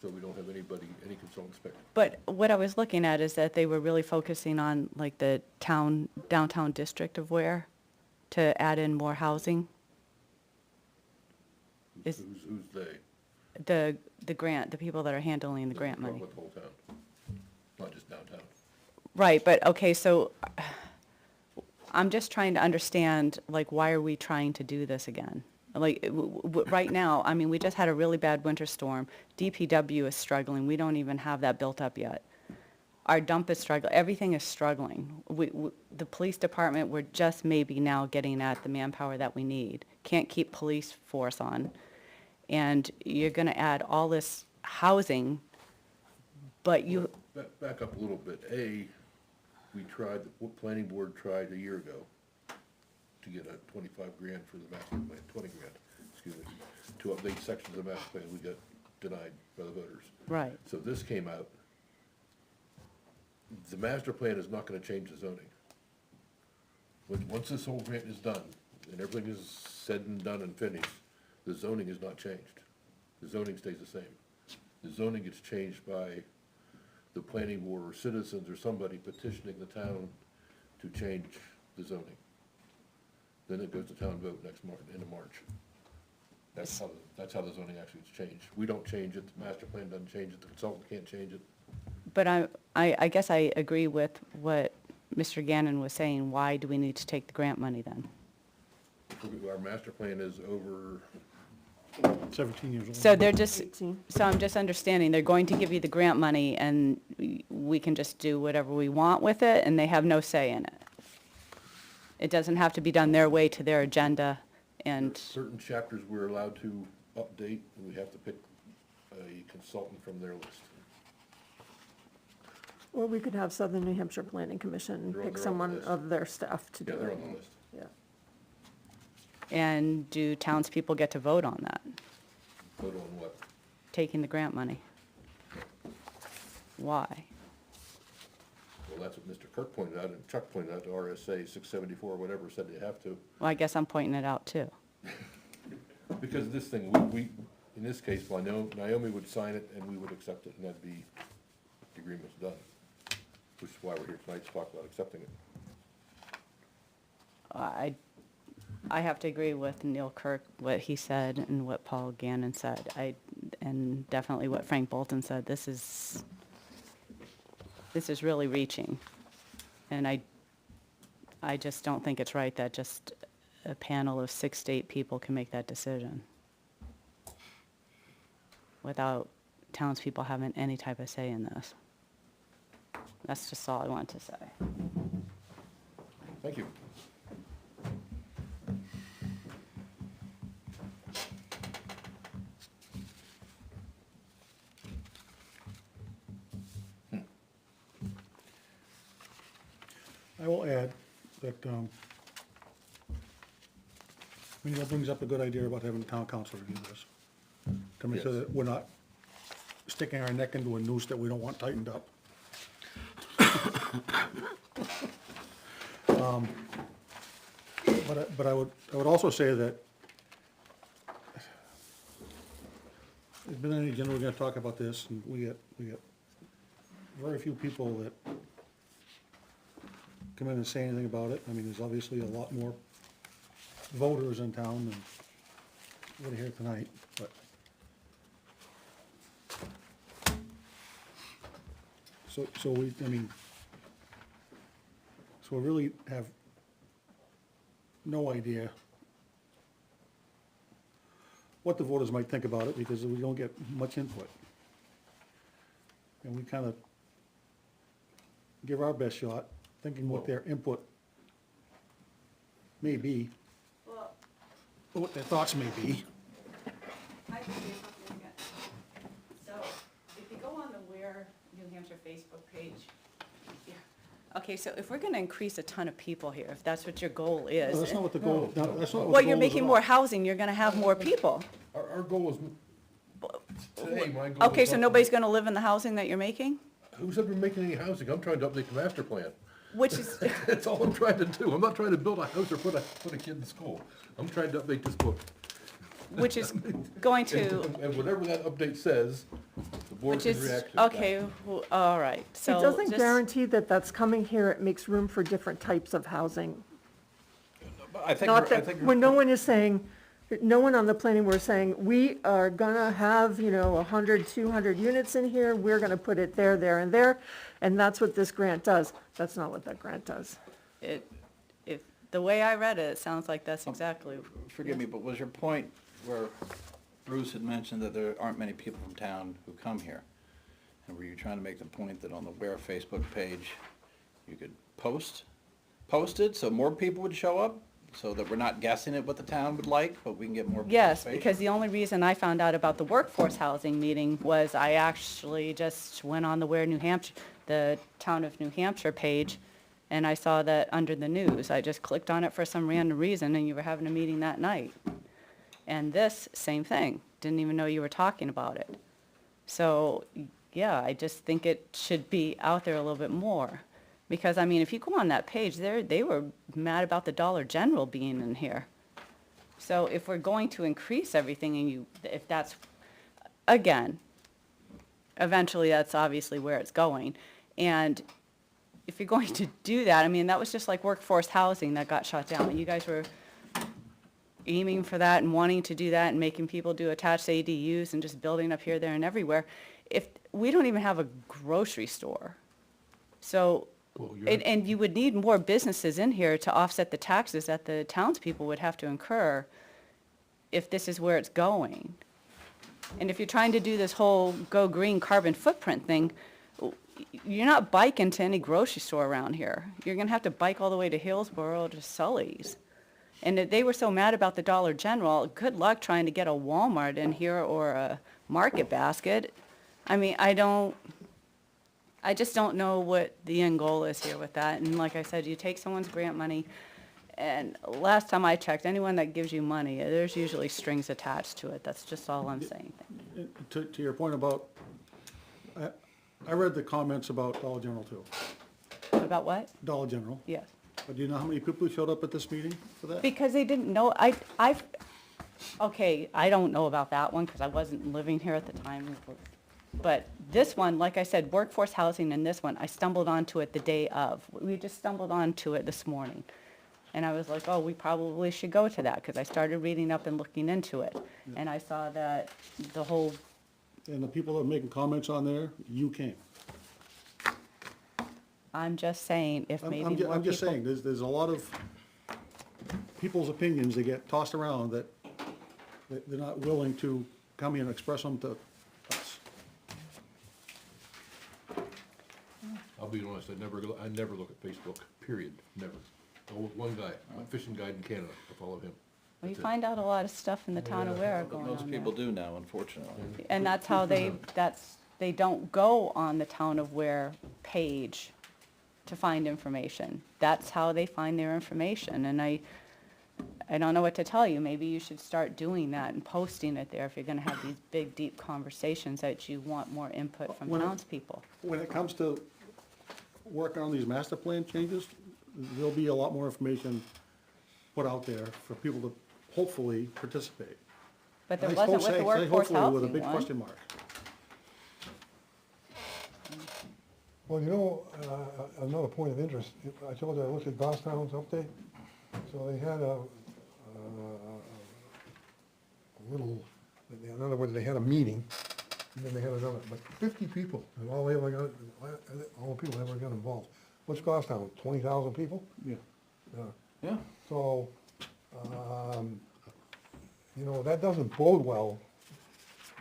Speaker 1: So we don't have anybody, any consultants picked.
Speaker 6: But what I was looking at is that they were really focusing on like the downtown district of Weare to add in more housing.
Speaker 1: Who's
Speaker 6: Is-
Speaker 1: they?
Speaker 6: The grant, the people that are handling the grant
Speaker 1: Talking
Speaker 6: money.
Speaker 1: about the whole town, not just downtown.
Speaker 6: Right, but, okay, so I'm just trying to understand, like, why are we trying to do this again? Like, right now, I mean, we just had a really bad winter storm. DPW is struggling. We don't even have that built up yet. Our dump is struggling. Everything is struggling. The police department, we're just maybe now getting at the manpower that we need. Can't keep police force on. And you're gonna add all this housing, but you,
Speaker 1: Back up a little bit. We tried, the planning board tried a year ago to get a 25 grand for the master plan, 20 grand, excuse me, to update sections of the master plan. We got denied by the voters.
Speaker 6: right.
Speaker 1: So this came out. The master plan is not gonna change the zoning. Once this whole grant is done, and everything is said and done and finished, the zoning is not changed. The zoning stays the same. The zoning gets changed by the planning board or citizens or somebody petitioning the town to change the zoning. Then it goes to town vote next March, end of March. That's how the zoning actually is changed. We don't change it, the master plan doesn't change it, the consultant can't change it.
Speaker 6: But I guess I agree with what Mr. Gannon was saying. Why do we need to take the grant money then?
Speaker 1: Our master plan is over,
Speaker 8: 17 years old.
Speaker 6: So they're just,
Speaker 2: 18.
Speaker 6: so I'm just understanding, they're going to give you the grant money and we can just do whatever we want with it and they have no say in it. It doesn't have to be done their way to their agenda and,
Speaker 1: certain chapters we're allowed to update, and we have to pick a consultant from their list.
Speaker 2: Or we could have Southern New Hampshire Planning Commission
Speaker 1: They're on
Speaker 2: pick
Speaker 1: their own
Speaker 2: someone
Speaker 1: list.
Speaker 2: of their staff to do
Speaker 1: Yeah,
Speaker 2: it.
Speaker 1: they're on the list.
Speaker 2: Yeah.
Speaker 6: and do townspeople get to vote on that,
Speaker 1: Vote on what?
Speaker 6: taking the grant money? Why?
Speaker 1: Well, that's what Mr. Kirk pointed out, and Chuck pointed out, the RSA 674, whatever, said they have to.
Speaker 6: Well, I guess I'm pointing it out too.
Speaker 1: Because this thing, we, in this case, Naomi would sign it and we would accept it, and that'd be, the agreement's done. Which is why we're here tonight to talk about accepting it.
Speaker 6: I have to agree with Neil Kirk, what he said and what Paul Gannon said. And definitely what Frank Bolton said. This is really reaching. And I just don't think it's right that just a panel of 6 to 8 people can make that decision without townspeople having any type of say in this. That's just all I want to say.
Speaker 1: Thank you.
Speaker 8: I will add that, Neil brings up a good idea about having the town council review this, to make sure
Speaker 1: Yes.
Speaker 8: that we're not sticking our neck into a noose that we don't want tightened up. But I would also say that there's been any agenda, we're gonna talk about this, and we get very few people that come in and say anything about it. I mean, there's obviously a lot more voters in town than what are here tonight, but. So we really have no idea what the voters might think about it, because we don't get much input. And we kind of give our best shot, thinking what their input may be, or what their thoughts may be.
Speaker 6: I can say something again. So, if you go on the Weare, New Hampshire Facebook page, okay, so if we're gonna increase a ton of people here, if that's what your goal
Speaker 8: No,
Speaker 6: is.
Speaker 8: that's not what the goal, no, that's not what the
Speaker 6: Well,
Speaker 8: goal
Speaker 6: you're
Speaker 8: is
Speaker 6: making
Speaker 8: at
Speaker 6: more
Speaker 8: all.
Speaker 6: housing, you're gonna have more people.
Speaker 1: Our goal is, today, my goal is.
Speaker 6: Okay, so
Speaker 1: not-
Speaker 6: nobody's gonna live in the housing that you're making?
Speaker 1: Who's ever making any housing? I'm trying to update the master plan.
Speaker 6: Which is,
Speaker 1: That's all I'm trying to do. I'm not trying to build a house or put a kid in school. I'm trying to update this book.
Speaker 6: which is going to,
Speaker 1: And whatever that update says, the board
Speaker 6: which
Speaker 1: can
Speaker 6: is,
Speaker 1: react to.
Speaker 6: okay, well, all right, so.
Speaker 2: It doesn't
Speaker 6: just-
Speaker 2: guarantee that that's coming here, it makes room for different types of housing.
Speaker 5: I think,
Speaker 2: Not
Speaker 5: I
Speaker 2: that,
Speaker 5: think.
Speaker 2: when no one is saying, no one on the planning board is saying, we are gonna have, 100, 200 units in here, we're gonna put it there, there, and there, and that's what this grant does. That's not what that grant does.
Speaker 6: If, the way I read it, it sounds like that's exactly.
Speaker 5: Forgive me, but was your point where Bruce had mentioned that there aren't many people from town who come here? And were you trying to make the point that on the Weare Facebook page, you could post it so more people would show up? So that we're not guessing at what the town would like, but we can get more
Speaker 6: Yes,
Speaker 5: participation?
Speaker 6: because the only reason I found out about the workforce housing meeting was I actually just went on the Weare, New Hampshire, the Town of New Hampshire page, and I saw that under the news. I just clicked on it for some random reason, and you were having a meeting that night. And this, same thing. Didn't even know you were talking about it. So, yeah, I just think it should be out there a little bit more. Because, I mean, if you go on that page, they were mad about the Dollar General being in here. So if we're going to increase everything and if that's, again, eventually that's obviously where it's going. And if you're going to do that, I mean, that was just like workforce housing that got shut down. You guys were aiming for that and wanting to do that and making people do attached ADUs and just building up here, there, and everywhere. If, we don't even have a grocery store. So,
Speaker 1: Well, you're-
Speaker 6: and you would need more businesses in here to offset the taxes that the townspeople would have to incur if this is where it's going. And if you're trying to do this whole go green carbon footprint thing, you're not biking to any grocery store around here. You're gonna have to bike all the way to Hillsborough or to Sully's. And if they were so mad about the Dollar General, good luck trying to get a Walmart in here or a Market Basket. I mean, I just don't know what the end goal is here with that. And like I said, you take someone's grant money, and last time I checked, anyone that gives you money, there's usually strings attached to it. That's just all I'm saying.
Speaker 8: To your point about, I read the comments about Dollar General too.
Speaker 6: About what?
Speaker 8: Dollar General.
Speaker 6: Yes.
Speaker 8: But do you know how many people showed up at this meeting for that?
Speaker 6: Because they didn't know, okay, I don't know about that one, because I wasn't living here at the time. But this one, like I said, workforce housing and this one, I stumbled onto it the day of. We just stumbled onto it this morning. And I was like, oh, we probably should go to that, because I started reading up and looking into it. And I saw that the whole,
Speaker 8: And the people that are making comments on there, you came.
Speaker 6: I'm just saying, if maybe more people.
Speaker 8: I'm just saying, there's a lot of people's opinions that get tossed around that they're not willing to come here and express them to us.
Speaker 1: I'll be honest, I never look at Facebook, period, never. Oh, one guy, a fishing guide in Canada, I follow him.
Speaker 6: We
Speaker 1: That's it.
Speaker 6: find out a lot of stuff in the town of Weare
Speaker 5: But
Speaker 6: going
Speaker 5: most
Speaker 6: on
Speaker 5: people
Speaker 6: there.
Speaker 5: do now, unfortunately.
Speaker 6: And that's how they don't go on the town of Weare page to find information. That's how they find their information, and I don't know what to tell you. Maybe you should start doing that and posting it there if you're gonna have these big, deep conversations that you want more input from
Speaker 8: When it-
Speaker 6: townspeople.
Speaker 8: When it comes to working on these master plan changes, there'll be a lot more information put out there for people to hopefully participate.
Speaker 6: But there
Speaker 8: I
Speaker 6: wasn't
Speaker 8: suppose
Speaker 6: with the
Speaker 8: say
Speaker 6: workforce
Speaker 8: hopefully with a
Speaker 6: housing
Speaker 8: big
Speaker 6: one.
Speaker 8: question mark.
Speaker 4: Well, you know, another point of interest, I told you I looked at Goffstown's update, so they had a little, in other words, they had a meeting, and then they had another, but 50 people, and all the people ever got involved. What's Goffstown, 20,000 people?
Speaker 8: Yeah.
Speaker 4: Yeah.
Speaker 5: Yeah.
Speaker 4: So, you know, that doesn't bode well.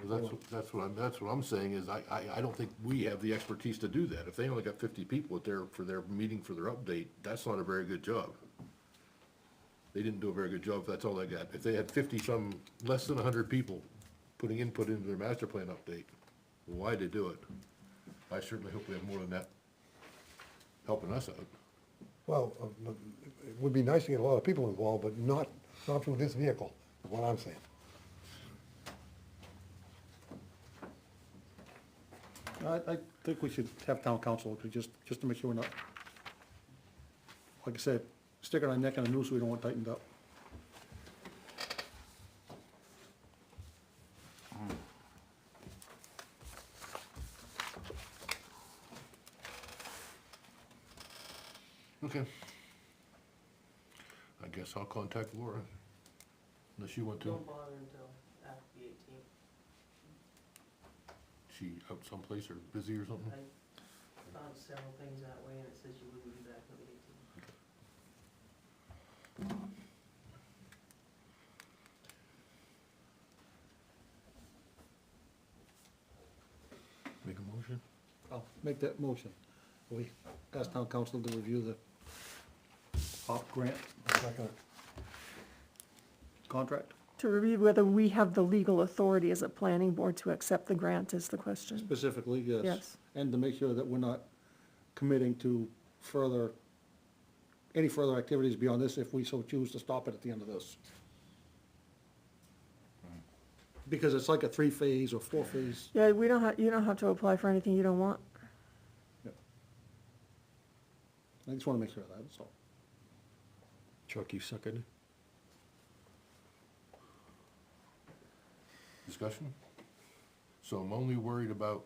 Speaker 1: Well, that's what I'm saying is I don't think we have the expertise to do that. If they only got 50 people for their meeting, for their update, that's not a very good job. They didn't do a very good job if that's all they got. If they had 50-some, less than 100 people putting input into their master plan update, why'd they do it? I certainly hope we have more than that helping us out.
Speaker 4: Well, it would be nice to get a lot of people involved, but not through this vehicle, is what I'm saying.
Speaker 8: I think we should have town council, just to make sure we're not, like I said, sticking our neck in a noose we don't want tightened up.
Speaker 1: Okay. I guess I'll contact Laura, unless you want to.
Speaker 9: Don't bother until after the 18th.
Speaker 1: She out someplace or busy or something?
Speaker 9: I found several things that way, and it says you wouldn't be back till the 18th.
Speaker 1: Make a motion?
Speaker 8: I'll make that motion. We ask town council to review the HOP grant
Speaker 4: Second.
Speaker 8: contract,
Speaker 2: To review whether we have the legal authority as a planning board to accept the grant is the question.
Speaker 8: specifically, yes.
Speaker 2: Yes.
Speaker 8: And to make sure that we're not committing to any further activities beyond this if we so choose to stop it at the end of this. Because it's like a 3-phase or 4-phase.
Speaker 2: Yeah, you don't have to apply for anything you don't want.
Speaker 8: I just want to make sure of that, that's all.
Speaker 3: Chuck, you second?
Speaker 1: Discussion? So I'm only worried about,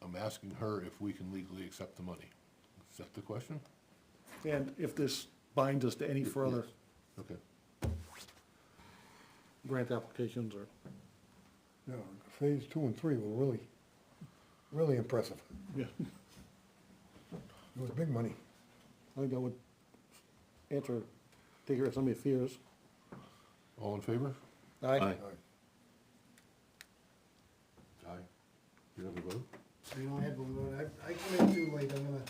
Speaker 1: I'm asking her if we can legally accept the money. Is that the question?
Speaker 8: And if this binds us to any further,
Speaker 1: Okay.
Speaker 8: grant applications or,
Speaker 4: Yeah, phase 2 and 3 were really, really impressive.
Speaker 8: yeah,
Speaker 4: It was big money.
Speaker 8: I think that would take care of some of your fears.
Speaker 1: All in favor?
Speaker 8: Aye.
Speaker 1: Aye. You have a vote?
Speaker 10: I don't have a vote. I come in too late, I'm gonna.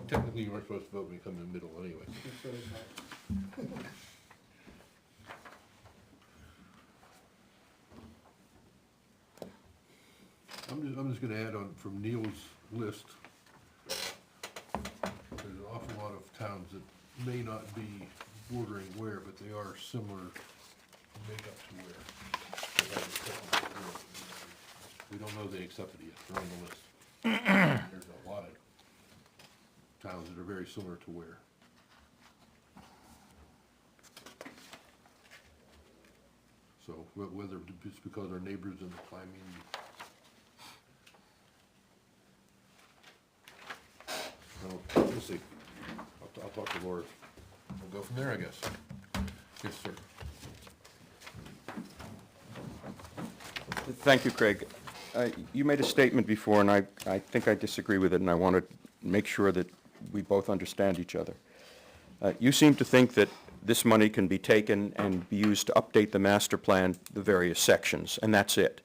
Speaker 1: Technically, you weren't supposed to vote when you come in the middle anyway. I'm just gonna add on from Neil's list. There's an awful lot of towns that may not be bordering Weare, but they are similar makeup to Weare. We don't know they accepted it yet, they're on the list. There's a lot of towns that are very similar to Weare. So whether it's because our neighbors in the climbing. Well, we'll see. I'll talk to Laura. We'll go from there, I guess. Yes, sir.
Speaker 7: Thank you, Craig. You made a statement before, and I think I disagree with it, and I want to make sure that we both understand each other. You seem to think that this money can be taken and be used to update the master plan, the various sections, and that's it.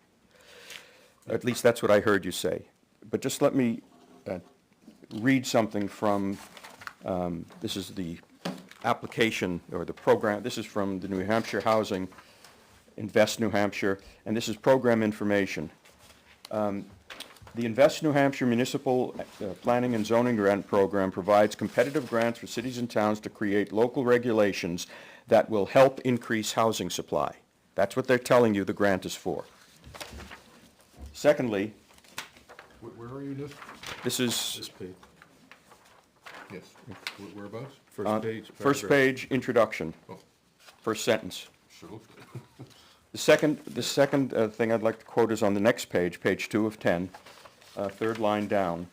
Speaker 7: At least that's what I heard you say. But just let me read something from, this is the application or the program, this is from the New Hampshire Housing, Invest New Hampshire, and this is program information. The Invest New Hampshire Municipal Planning and Zoning Grant Program provides competitive grants for cities and towns to create local regulations that will help increase housing supply. That's what they're telling you the grant is for. Secondly,
Speaker 1: Where are you, this?
Speaker 7: this is
Speaker 1: This page. Yes. Whereabouts?
Speaker 7: first page introduction,
Speaker 1: Oh,
Speaker 7: first sentence.
Speaker 1: sure looked it.
Speaker 7: The second thing I'd like to quote is on the next page, page 2 of 10, third line down.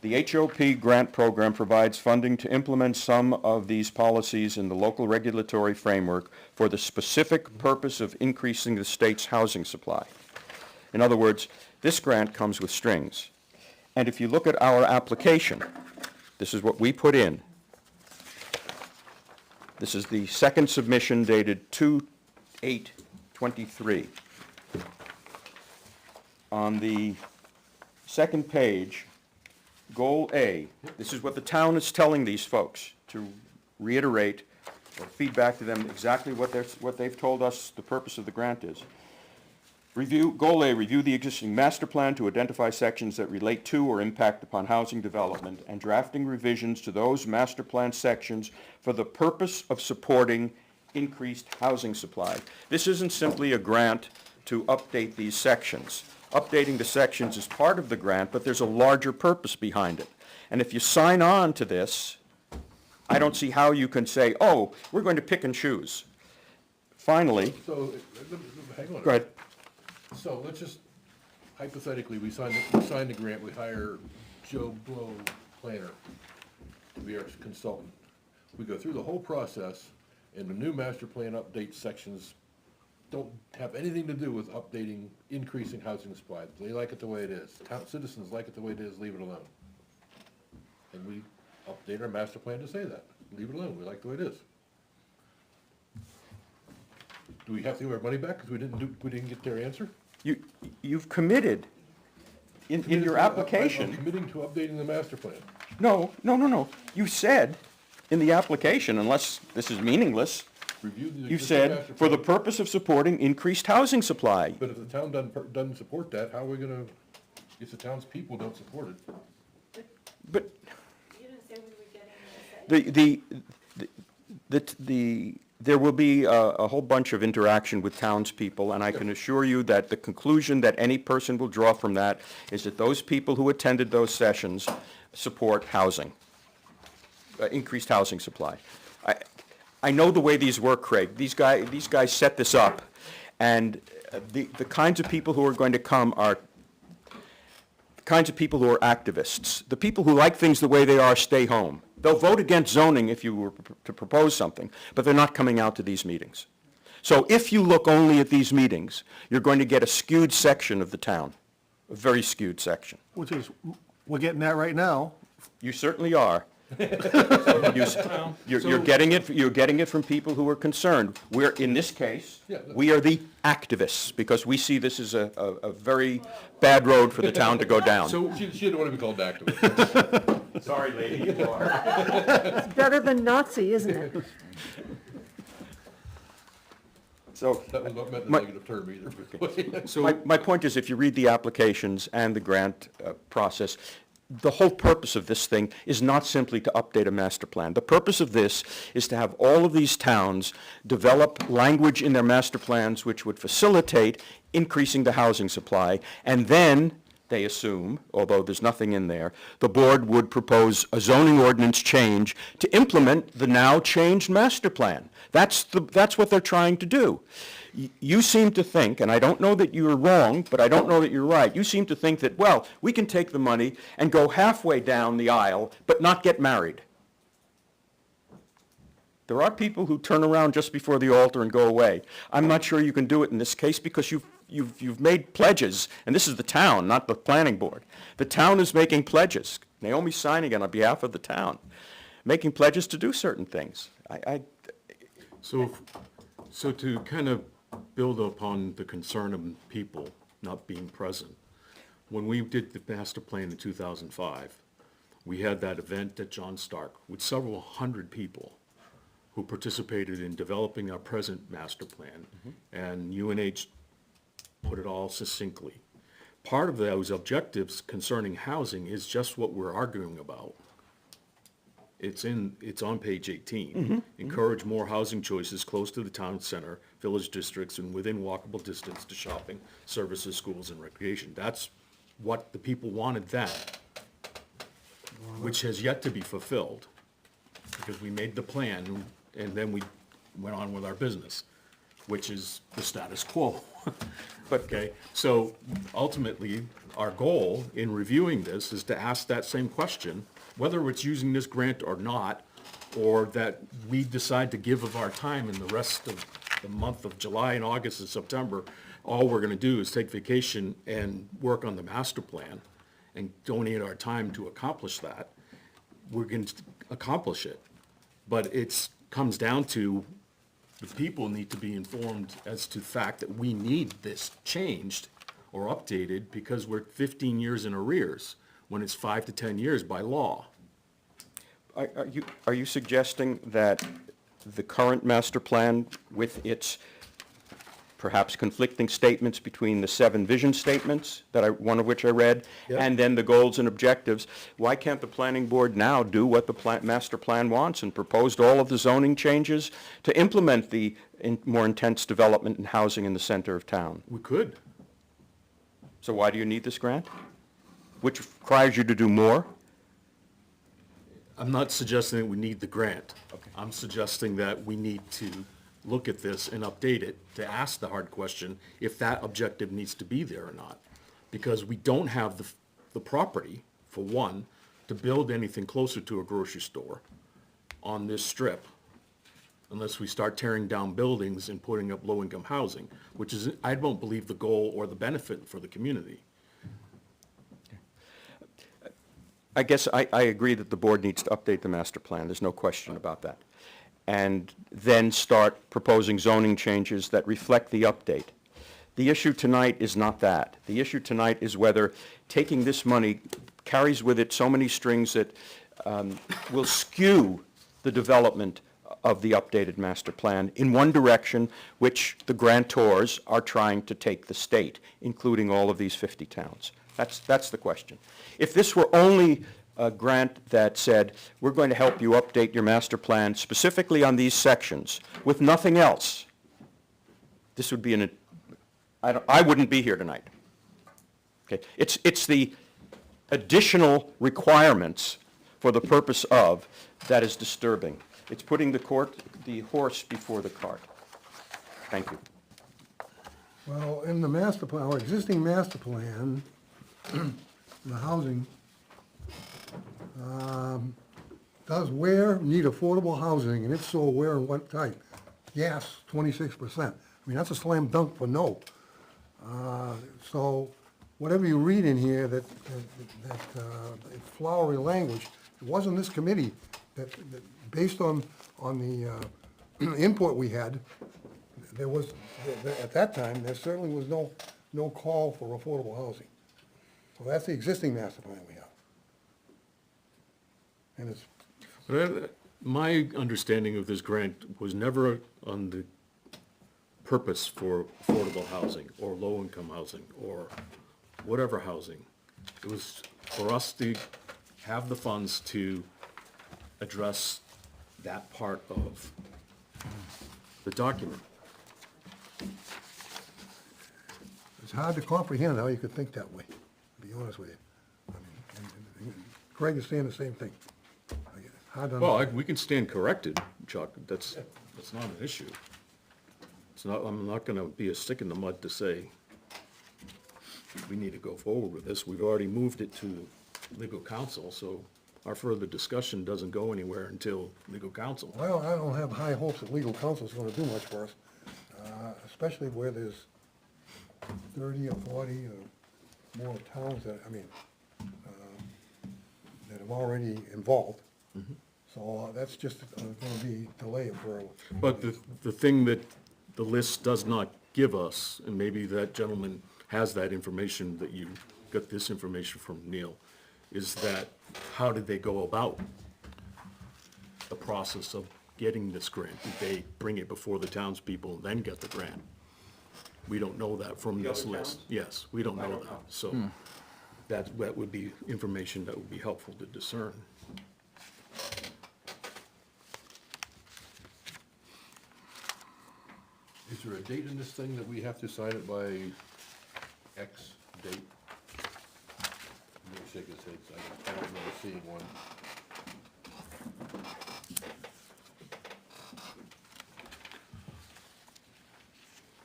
Speaker 7: The HOP grant program provides funding to implement some of these policies in the local regulatory framework for the specific purpose of increasing the state's housing supply. In other words, this grant comes with strings. And if you look at our application, this is what we put in. This is the second submission dated 2/8/23. On the second page, Goal A, this is what the town is telling these folks, to reiterate or feedback to them exactly what they've told us the purpose of the grant is. Goal A, review the existing master plan to identify sections that relate to or impact upon housing development and drafting revisions to those master plan sections for the purpose of supporting increased housing supply. This isn't simply a grant to update these sections. Updating the sections is part of the grant, but there's a larger purpose behind it. And if you sign on to this, I don't see how you can say, oh, we're going to pick and choose. Finally,
Speaker 1: So, hang on.
Speaker 7: go ahead.
Speaker 1: So let's just, hypothetically, we sign the grant, we hire Joe Blow planner to be our consultant. We go through the whole process, and the new master plan update sections don't have anything to do with updating, increasing housing supply. They like it the way it is. Town citizens like it the way it is, leave it alone. And we update our master plan to say that, leave it alone, we like the way it is. Do we have to give our money back because we didn't get their answer?
Speaker 7: You've committed in your
Speaker 1: I'm
Speaker 7: application.
Speaker 1: committing to updating the master plan.
Speaker 7: No. You said in the application, unless this is meaningless,
Speaker 1: Review the
Speaker 7: you
Speaker 1: existing
Speaker 7: said,
Speaker 1: master
Speaker 7: for the
Speaker 1: plan.
Speaker 7: purpose of supporting increased housing supply.
Speaker 1: But if the town doesn't support that, how are we gonna, if the town's people don't support it?
Speaker 7: But
Speaker 6: You didn't say we were getting
Speaker 7: there will be a whole bunch of interaction with townspeople, and I can assure you that the conclusion that any person will draw from that is that those people who attended those sessions support housing, increased housing supply. I know the way these work, Craig. These guys set this up, and the kinds of people who are going to come are the kinds of people who are activists. The people who like things the way they are stay home. They'll vote against zoning if you were to propose something, but they're not coming out to these meetings. So if you look only at these meetings, you're going to get a skewed section of the town, a very skewed section.
Speaker 8: Which is, we're getting that right now.
Speaker 7: You certainly are. You're getting it from people who are concerned. We're, in this case, we are the activists, because we see this as a very bad road for the town to go down.
Speaker 1: So she didn't want to be called activist.
Speaker 7: Sorry, lady, you are.
Speaker 2: It's better than Nazi, isn't it?
Speaker 7: So,
Speaker 1: That was not meant in a
Speaker 7: My-
Speaker 1: negative term either.
Speaker 7: my point is, if you read the applications and the grant process, the whole purpose of this thing is not simply to update a master plan. The purpose of this is to have all of these towns develop language in their master plans which would facilitate increasing the housing supply, and then, they assume, although there's nothing in there, the board would propose a zoning ordinance change to implement the now changed master plan. That's what they're trying to do. You seem to think, and I don't know that you're wrong, but I don't know that you're right, you seem to think that, well, we can take the money and go halfway down the aisle, but not get married. There are people who turn around just before the altar and go away. I'm not sure you can do it in this case, because you've made pledges, and this is the town, not the planning board. The town is making pledges. Naomi's signing it on behalf of the town, making pledges to do certain things.
Speaker 11: So to kind of build upon the concern of people not being present, when we did the master plan in 2005, we had that event at John Stark with several hundred people who participated in developing our present master plan, and UNH put it all succinctly. Part of those objectives concerning housing is just what we're arguing about. It's on page 18. Encourage more housing choices close to the town center, village districts, and within walkable distance to shopping, services, schools, and recreation. That's what the people wanted then, which has yet to be fulfilled, because we made the plan, and then we went on with our business, which is the status quo. Okay, so ultimately, our goal in reviewing this is to ask that same question, whether it's using this grant or not, or that we decide to give of our time in the rest of the month of July and August and September, all we're gonna do is take vacation and work on the master plan and donate our time to accomplish that, we're going to accomplish it. But it's, comes down to, the people need to be informed as to the fact that we need this changed or updated, because we're 15 years in arrears, when it's 5 to 10 years by law.
Speaker 7: Are you suggesting that the current master plan, with its perhaps conflicting statements between the 7 vision statements, one of which I read, and then the goals and objectives, why can't the planning board now do what the master plan wants and proposed all of the zoning changes to implement the more intense development and housing in the center of town?
Speaker 11: We could.
Speaker 7: So why do you need this grant? Which requires you to do more?
Speaker 11: I'm not suggesting that we need the grant. I'm suggesting that we need to look at this and update it to ask the hard question if that objective needs to be there or not. Because we don't have the property, for one, to build anything closer to a grocery store on this strip, unless we start tearing down buildings and putting up low-income housing, which is, I don't believe, the goal or the benefit for the community.
Speaker 7: I guess I agree that the board needs to update the master plan, there's no question about that. And then start proposing zoning changes that reflect the update. The issue tonight is not that. The issue tonight is whether taking this money carries with it so many strings that will skew the development of the updated master plan in one direction, which the grantors are trying to take the state, including all of these 50 towns. That's the question. If this were only a grant that said, we're going to help you update your master plan specifically on these sections with nothing else, this would be I wouldn't be here tonight. Okay, it's the additional requirements for the purpose of that is disturbing. It's putting the horse before the cart. Thank you.
Speaker 4: Well, in the master plan, our existing master plan, the housing, does Weare need affordable housing, and if so, where and what type? gas, 26%. I mean, that's a slam dunk for no. So whatever you read in here it's flowery language, it wasn't this committee that based on the input we had, there was, at that time, there certainly was no call for affordable housing. So that's the existing master plan we have. And it's,
Speaker 11: My understanding of this grant was never on the purpose for affordable housing or low-income housing or whatever housing. It was for us to have the funds to address that part of the document.
Speaker 4: it's hard to comprehend how you could think that way, to be honest with you. I mean, and Craig is saying the same thing. Hard to
Speaker 11: Well, we can stand corrected, Chuck, that's not an issue. It's not, I'm not gonna be a stick in the mud to say, we need to go forward with this, we've already moved it to legal counsel, so our further discussion doesn't go anywhere until legal counsel.
Speaker 4: Well, I don't have high hopes that legal counsel's gonna do much for us, especially where there's 30 or 40 or more towns that, that have already involved. So that's just gonna be delayed for.
Speaker 11: But the thing that the list does not give us, and maybe that gentleman has that information, that you got this information from Neil, is that how did they go about the process of getting this grant? Did they bring it before the townspeople and then get the grant? We don't know that from this list. Yes, we don't know that, so that would be information that would be helpful to discern.
Speaker 1: Is there a date in this thing that we have to sign it by X date? I'm gonna shake his head, I don't remember seeing one.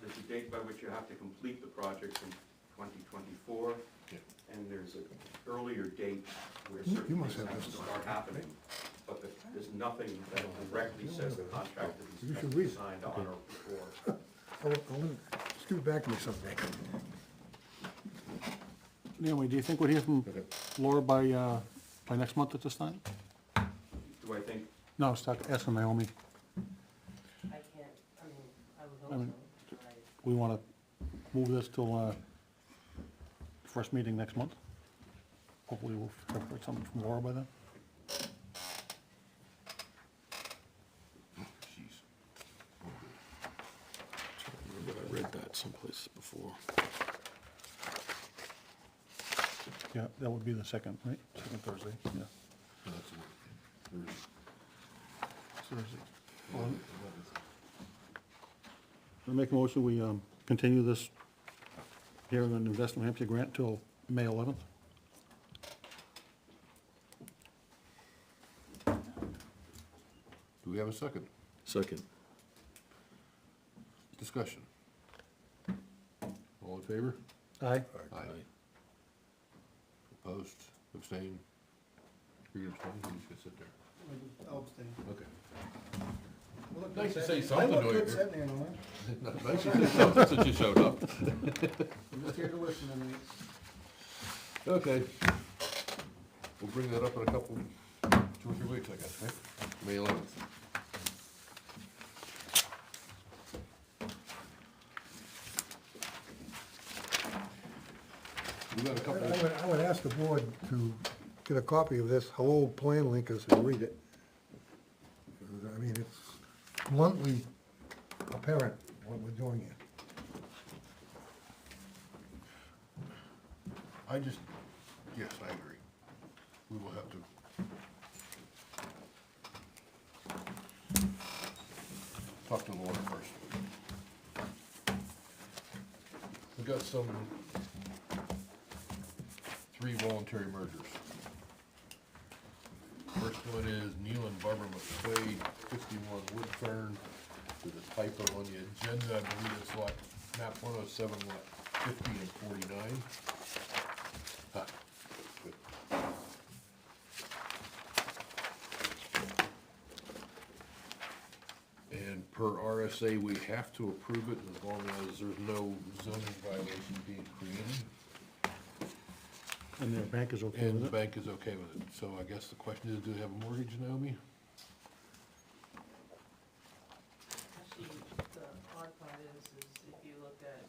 Speaker 7: There's a date by which you have to complete the project in 2024,
Speaker 1: Yeah.
Speaker 7: and there's an earlier date where
Speaker 4: You
Speaker 7: certain
Speaker 4: must
Speaker 7: things
Speaker 4: have
Speaker 7: have to
Speaker 4: this
Speaker 7: start happening, but there's nothing that directly says the contract
Speaker 4: You
Speaker 7: is
Speaker 4: should read it.
Speaker 7: signed on or before.
Speaker 4: Scoot back to me someday.
Speaker 8: Naomi, do you think we'll hear from Laura by next month at this time?
Speaker 7: Do I think,
Speaker 8: No, I was asking Naomi,
Speaker 9: I can't, I
Speaker 8: I
Speaker 9: would
Speaker 8: mean,
Speaker 9: hope so.
Speaker 8: we wanna move this till, first meeting next month? Hopefully we'll have heard something from Laura by then.
Speaker 1: Jeez.
Speaker 11: I read that someplace before.
Speaker 8: Yeah, that would be the second, right? Second Thursday, yeah.
Speaker 1: That's it.
Speaker 8: Thursday. I make a motion, we continue this hearing on the Invest New Hampshire grant till May 11th.
Speaker 1: Do we have a second?
Speaker 11: Second.
Speaker 1: Discussion. All in favor?
Speaker 8: Aye.
Speaker 1: Aye. Opposed, abstained? You're gonna abstain, you just gonna sit there?
Speaker 10: I'll abstain.
Speaker 1: Okay.
Speaker 10: I look
Speaker 1: Nice
Speaker 10: good
Speaker 1: to say
Speaker 10: sitting-
Speaker 1: something,
Speaker 10: I
Speaker 1: do
Speaker 10: look
Speaker 1: you?
Speaker 10: good sitting there, no man.
Speaker 1: Nice to say something since you showed up.
Speaker 10: I'm just here to listen tonight.
Speaker 1: Okay. We'll bring that up in a couple, 2 or 3 weeks, I guess, right? May 11th. We got a couple,
Speaker 4: I would ask the board to get a copy of this hello plan link as and read it. I mean, it's bluntly apparent what we're doing here.
Speaker 1: I just, yes, I agree. We will have to. Talk to the lawyer first. We got some 3 voluntary mergers. First one is Neil and Barbara McQuaid, 51 Woodfern. There's a typo on the agenda, I believe it's lot, map 107, lot 50 and 49. Ah, good. And per per RSA, we have to approve it as long as there's no zoning violation being created,
Speaker 8: And their bank is okay
Speaker 1: and
Speaker 8: with
Speaker 1: the
Speaker 8: it?
Speaker 1: bank is okay with it. So I guess the question is, do they have a mortgage, Naomi?
Speaker 9: Actually, the odd part is if you look at,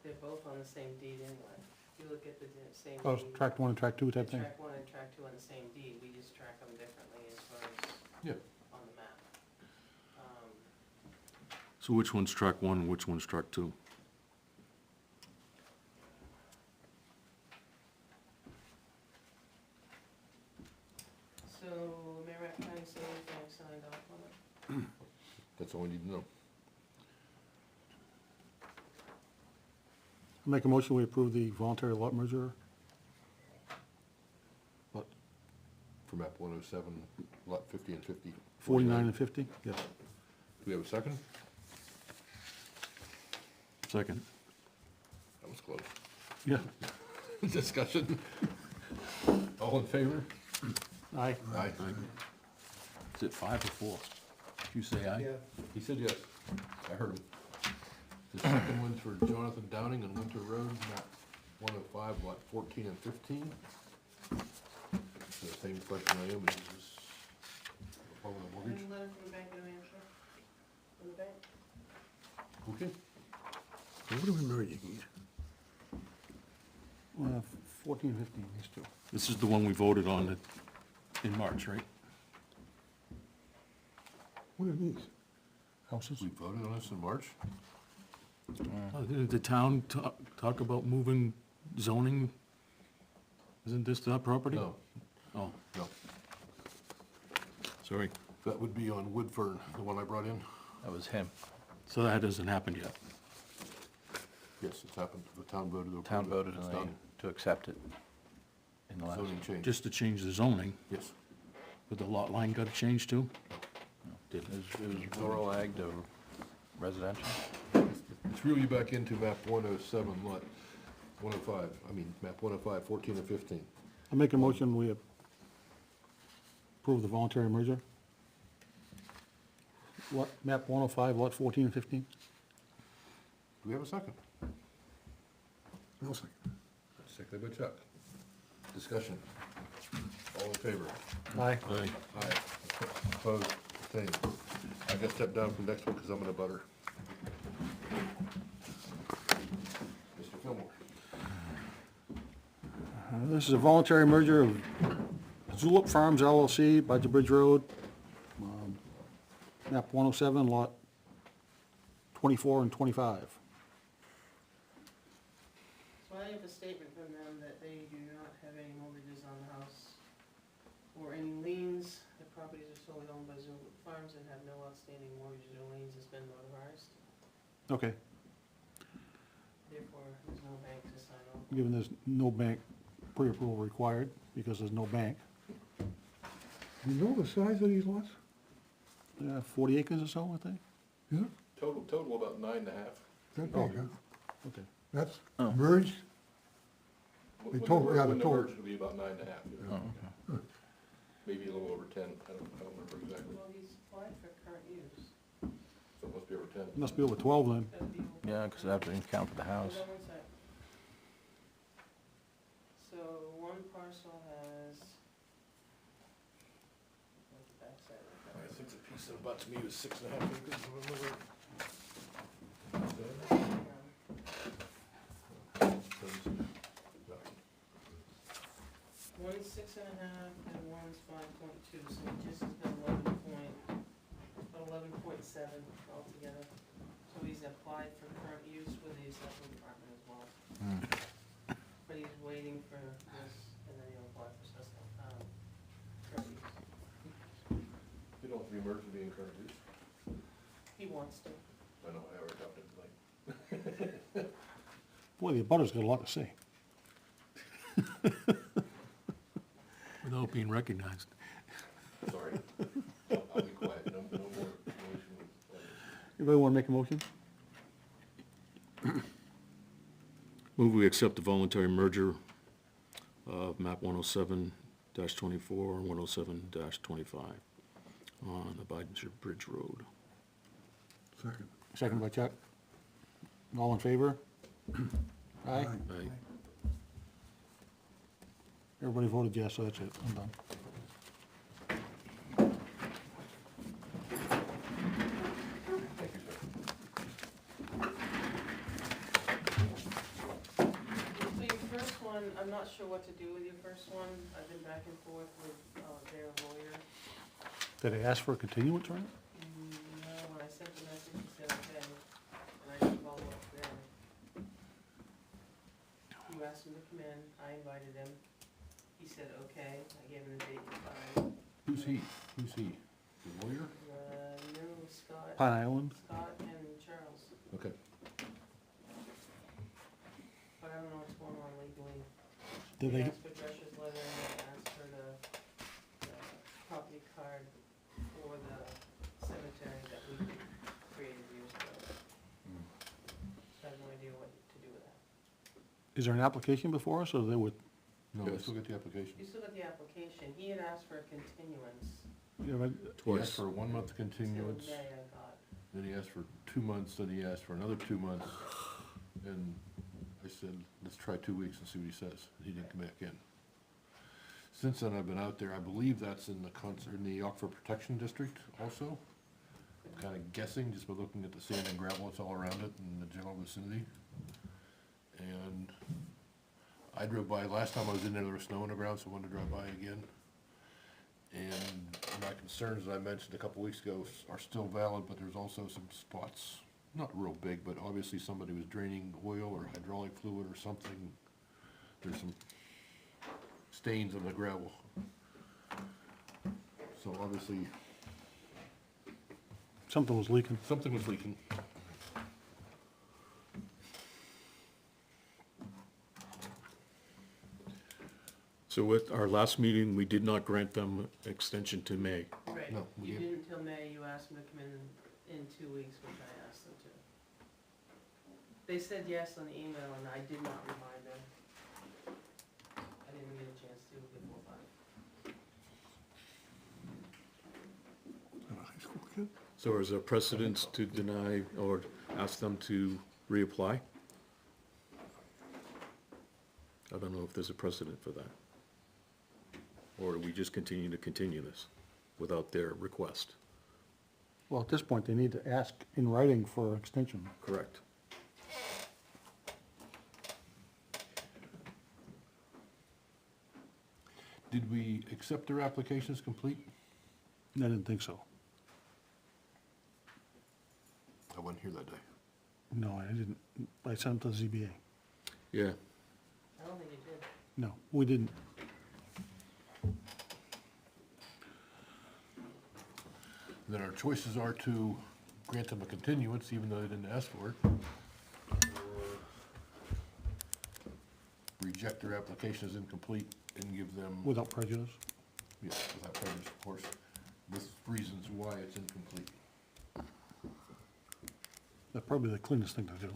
Speaker 9: they're both on the same deed anyway. If you look at the same
Speaker 8: Oh,
Speaker 9: deed.
Speaker 8: tract one and tract two type thing?
Speaker 9: Track one and track two on the same deed, we just track them differently as far as
Speaker 1: Yeah.
Speaker 9: on the map.
Speaker 11: So which one's track one and which one's track two?
Speaker 9: So, Merrimack County Savings Bank signed off on it.
Speaker 1: That's all we need to know.
Speaker 8: I make a motion, we approve the voluntary lot merger. Lot
Speaker 1: For map 107, lot 50 and 50.
Speaker 8: 49 and 50? Yes.
Speaker 1: Do we have a second?
Speaker 11: Second.
Speaker 1: That was close.
Speaker 8: Yeah.
Speaker 1: Discussion? All in favor?
Speaker 8: Aye.
Speaker 1: Aye.
Speaker 11: Is it 5 or 4? Did you say aye?
Speaker 10: Yeah,
Speaker 1: He said yes. I heard him. The second one's for Jonathan Downing on Winter Road, map 105, lot 14 and 15. It's the same question I am, is this a part of the mortgage?
Speaker 9: Any letter from the Bank of New Hampshire? From the bank?
Speaker 1: Okay.
Speaker 4: What are we merging?
Speaker 8: 14, 15, these two.
Speaker 11: This is the one we voted on in March, right?
Speaker 4: What are these?
Speaker 8: Houses?
Speaker 1: We voted on this in March?
Speaker 11: Did the town talk about moving zoning? Isn't this that property?
Speaker 1: No,
Speaker 11: Oh,
Speaker 1: no.
Speaker 11: sorry.
Speaker 1: That would be on Woodfern, the one I brought in.
Speaker 5: That was him.
Speaker 11: So that hasn't happened yet?
Speaker 1: Yes, it's happened. The town voted to approve it.
Speaker 5: Town voted
Speaker 1: It's
Speaker 5: and
Speaker 1: done.
Speaker 5: to accept it in the last.
Speaker 1: Zoning change.
Speaker 11: Just to change the zoning,
Speaker 1: Yes.
Speaker 11: but the lot line got changed too?
Speaker 5: It was rural ag to residential.
Speaker 1: Threw you back into map 107, lot 105, map 105, 14 and 15.
Speaker 8: I make a motion, we approve the voluntary merger. Lot, map 105, lot 14 and 15?
Speaker 1: Do we have a second?
Speaker 4: No second.
Speaker 1: Seconded by Chuck. Discussion. All in favor?
Speaker 8: Aye.
Speaker 11: Aye.
Speaker 1: Aye. Opposed? Abstained. I gotta step down from the next one because I'm in a butter. Mr. Fillmore.
Speaker 8: This is a voluntary merger of Zulip Farms LLC, Budget Bridge Road, map 107, lot 24 and 25.
Speaker 9: So I have a statement from them that they do not have any mortgages on the house or any liens. The properties are solely owned by Zulip Farms and have no outstanding mortgages or liens. It's been notarized.
Speaker 8: Okay,
Speaker 9: Therefore, there's no bank to sign off.
Speaker 8: given there's no bank pre-approval required, because there's no bank.
Speaker 4: Do you know the size of these lots?
Speaker 8: 40 acres or so, I think?
Speaker 4: Yeah,
Speaker 1: Total about 9.5.
Speaker 4: that big, huh?
Speaker 8: Okay.
Speaker 4: That's merged? The total, yeah, the
Speaker 1: When the
Speaker 4: total.
Speaker 1: merge will be about 9.5.
Speaker 5: Oh, okay.
Speaker 1: Maybe a little over 10. I don't remember exactly.
Speaker 9: Well, he's applied for current use.
Speaker 1: So it must be over 10.
Speaker 8: Must be over 12 then.
Speaker 9: Gotta be over.
Speaker 5: Yeah, because I have to count for the house.
Speaker 9: Hold on one sec. So one parcel has. What's the backside of
Speaker 1: I
Speaker 9: that?
Speaker 1: think the piece that abuts me was 6.5 acres. if I remember right.
Speaker 9: One's 6.5 and one's 5.2, so it just has been 11.7 altogether. So he's applied for current use with the assessment department as well. But he's waiting for this, and then he'll apply for assessment, current use.
Speaker 1: You don't remerge to be in current use?
Speaker 9: He wants to.
Speaker 1: I know, I already talked to him tonight.
Speaker 8: Boy, the abutters got a lot to say.
Speaker 11: Without being recognized.
Speaker 1: Sorry. I'll be quiet. No more motion.
Speaker 8: Anybody want to make a motion?
Speaker 11: Move we accept the voluntary merger of map 107-24 and 107-25 on Abidinshire Bridge Road.
Speaker 4: Second.
Speaker 8: Second by Chuck. All in favor? Aye.
Speaker 11: Aye.
Speaker 8: Everybody voted yes, so that's it, I'm done.
Speaker 1: Thank you, sir.
Speaker 9: So your first one, I'm not sure what to do with your first one. I've been back and forth with their lawyer.
Speaker 8: Did they ask for a continuance, right?
Speaker 9: No, when I sent the message, he said okay, and I didn't follow up then. You asked him to come in, I invited him. He said okay, I gave him the date and time.
Speaker 1: Who's he? Who's he? The lawyer?
Speaker 9: No, Scott.
Speaker 8: Pine Island?
Speaker 9: Scott and Charles,
Speaker 1: Okay.
Speaker 9: but I don't know what's going on legally.
Speaker 8: Did they,
Speaker 9: asked for Drescher's letter, and they asked for the property card for the cemetery that we created years ago. So I have no idea what to do with that.
Speaker 8: is there an application before us, or they would,
Speaker 1: No, I
Speaker 11: Yes.
Speaker 1: still get the application.
Speaker 9: You still got the application, he had asked for a continuance.
Speaker 8: yeah, but
Speaker 1: He asked
Speaker 11: Twice.
Speaker 1: for a 1 month continuance,
Speaker 9: Till May, I thought.
Speaker 1: then he asked for 2 months, then he asked for another 2 months. And I said, let's try 2 weeks and see what he says. He didn't come back in. Since then, I've been out there, I believe that's in the Aquifer Protection District also. I'm kinda guessing just by looking at the sand and gravel that's all around it in the general vicinity. And I drove by, last time I was in there was snow on the ground, so I wanted to drive by again. And my concerns that I mentioned a couple weeks ago are still valid, but there's also some spots, not real big, but obviously somebody was draining oil or hydraulic fluid or something. There's some stains on the gravel. So obviously,
Speaker 8: something was leaking.
Speaker 1: something was leaking.
Speaker 11: So at our last meeting, we did not grant them extension to May.
Speaker 9: Right,
Speaker 1: No, we
Speaker 9: you
Speaker 1: didn't.
Speaker 9: didn't till May, you asked him to come in 2 weeks, which I asked them to. They said yes on the email, and I did not remind them. I didn't get a chance to before 5.
Speaker 4: High school kid?
Speaker 11: So is there precedence to deny or ask them to reapply? I don't know if there's a precedent for that. Or do we just continue this without their request?
Speaker 8: Well, at this point, they need to ask in writing for extension.
Speaker 11: Correct.
Speaker 1: Did we accept their applications complete?
Speaker 8: I didn't think so.
Speaker 1: I wasn't here that day.
Speaker 8: No, I didn't, I sent them to the ZBA.
Speaker 11: Yeah,
Speaker 9: I don't think you did.
Speaker 8: No, we didn't.
Speaker 1: Then our choices are to grant them a continuance, even though they didn't ask for it. Or reject their application as incomplete and give them,
Speaker 8: Without prejudice.
Speaker 1: yes, without prejudice, of course, with reasons why it's incomplete.
Speaker 8: That's probably the cleanest thing to do.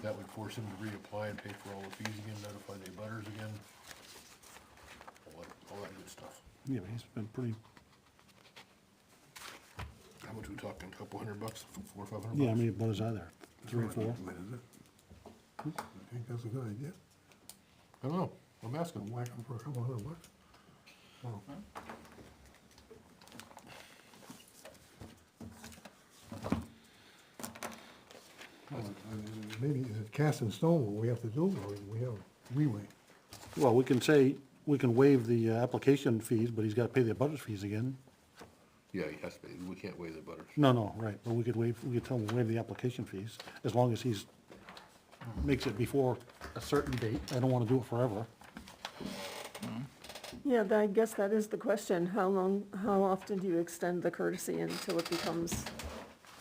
Speaker 1: That would force him to reapply and pay for all the fees again, notify the abutters again. All that good stuff.
Speaker 8: Yeah, but he's been pretty,
Speaker 1: How much we talking, a couple $100, $400 or $500?
Speaker 8: yeah, how many butters are there? 3 or 4?
Speaker 4: Is it? You think that's a good idea?
Speaker 1: I don't know, I'm asking.
Speaker 4: Whack them for a couple $100? Oh. Maybe is it cast in stone what we have to do, or we have leeway?
Speaker 8: Well, we can say, we can waive the application fees, but he's got to pay the butters fees again.
Speaker 1: Yeah, he has to, be. We can't waive the butters.
Speaker 8: No, right, but we could tell him to waive the application fees, as long as he's, makes it before a certain date. I don't want to do it forever.
Speaker 2: Yeah, I guess that is the question. How often do you extend the courtesy until it becomes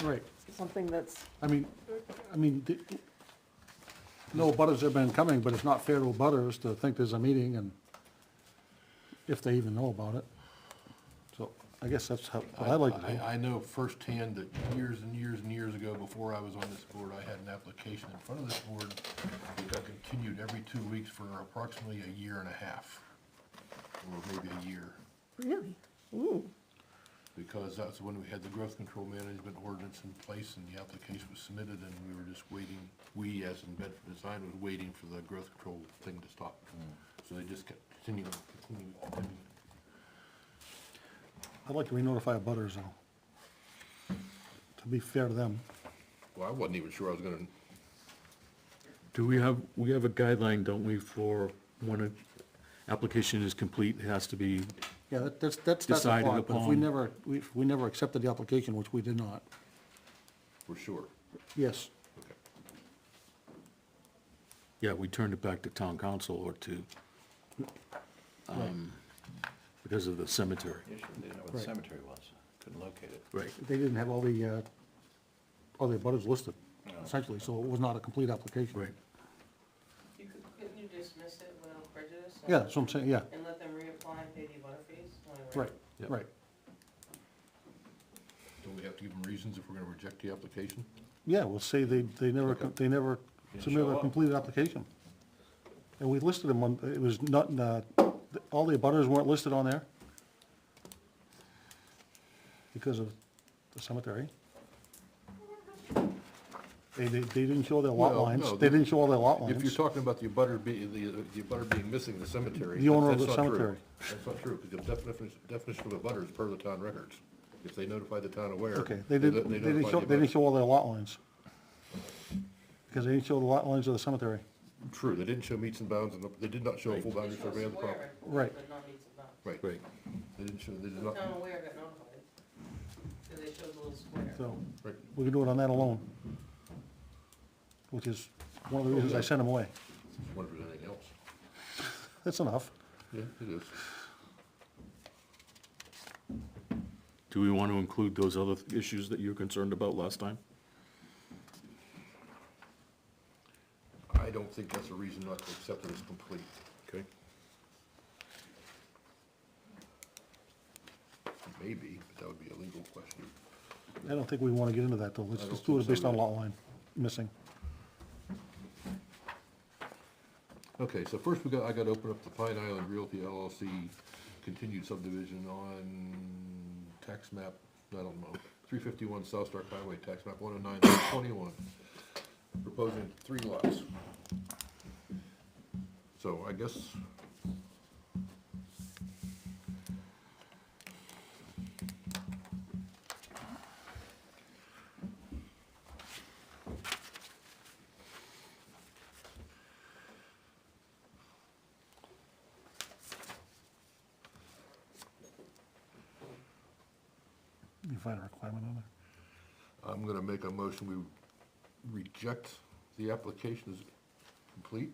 Speaker 8: Right.
Speaker 2: something that's,
Speaker 8: I mean, no butters have been coming, but it's not fair to butters to think there's a meeting and if they even know about it. So I guess that's how, what I like to do.
Speaker 1: I know firsthand that years and years and years ago, before I was on this board, I had an application in front of this board that got continued every 2 weeks for approximately a year and a half, or maybe a year.
Speaker 2: Really? Ooh,
Speaker 1: Because that's when we had the growth control management ordinance in place and the application was submitted and we were just waiting, we as in Bedford Design was waiting for the growth control thing to stop. So they just kept continuing.
Speaker 8: I'd like to re-notify abutters though, to be fair to them.
Speaker 1: Well, I wasn't even sure I was gonna,
Speaker 11: Do we have a guideline, don't we, for when an application is complete, it has to be,
Speaker 8: Yeah, that's the
Speaker 11: Decided
Speaker 8: part, but
Speaker 11: upon.
Speaker 8: if we never accepted the application, which we did not,
Speaker 1: for sure.
Speaker 8: yes,
Speaker 1: Okay.
Speaker 11: yeah, we turned it back to town council or to, because of the cemetery.
Speaker 5: The issue, they didn't know where the
Speaker 8: Right.
Speaker 5: cemetery was, couldn't locate it.
Speaker 11: Right.
Speaker 8: they didn't have all the abutters listed, essentially, so it was not a complete application.
Speaker 11: Right.
Speaker 9: Couldn't you dismiss it without prejudice?
Speaker 8: Yeah, that's what I'm saying, yeah,
Speaker 9: And let them reapply and pay the abutter fees?
Speaker 8: right,
Speaker 11: Yep.
Speaker 8: right.
Speaker 1: Don't we have to give them reasons if we're gonna reject the application?
Speaker 8: Yeah, we'll say they never
Speaker 1: Okay.
Speaker 8: submitted
Speaker 5: show
Speaker 8: a
Speaker 5: up.
Speaker 8: completed application. And we listed them on, it was not, all the abutters weren't listed on there because of the cemetery. They didn't show their lot
Speaker 1: Well,
Speaker 8: lines,
Speaker 1: no,
Speaker 8: they didn't show all their lot
Speaker 1: If you're
Speaker 8: lines.
Speaker 1: talking about the abutter being missing the cemetery.
Speaker 8: The owner of
Speaker 1: that's
Speaker 8: the
Speaker 1: not true.
Speaker 8: cemetery.
Speaker 1: That's not true, because the definition of abutter is per the town records. If they notify the town of Weare.
Speaker 8: Okay, they didn't
Speaker 1: notify the
Speaker 8: show
Speaker 1: abutter.
Speaker 8: all their lot lines. Because they didn't show the lot lines of the cemetery.
Speaker 1: True, they didn't show meets and bounds, and they did not show a full boundary survey of the property.
Speaker 8: Right.
Speaker 9: But not meets and bounds.
Speaker 1: Right.
Speaker 11: Right.
Speaker 1: They didn't show, they did
Speaker 9: The
Speaker 1: not,
Speaker 9: town aware got notified, because they showed the little square.
Speaker 8: So,
Speaker 1: right.
Speaker 8: we can do it on that alone. Which is one of the reasons I sent them away.
Speaker 1: Just wonder if there's anything else.
Speaker 8: That's enough.
Speaker 1: Yeah, it is.
Speaker 11: Do we want to include those other issues that you were concerned about last time?
Speaker 1: I don't think that's a reason not to accept it as complete.
Speaker 11: Okay.
Speaker 1: Maybe, but that would be a legal question.
Speaker 8: I don't think we want to get into that, though. Let's
Speaker 1: I
Speaker 8: just
Speaker 1: don't
Speaker 8: do it
Speaker 1: think
Speaker 8: based
Speaker 1: so
Speaker 8: on
Speaker 1: either.
Speaker 8: lot line missing.
Speaker 1: Okay, so first I gotta open up the Pine Island Realty LLC continued subdivision on tax map, I don't know, 351 South Stark Highway, tax map 109-21, proposing 3 lots. So I guess,
Speaker 8: You find a requirement on there?
Speaker 1: I'm gonna make a motion, we reject the application as complete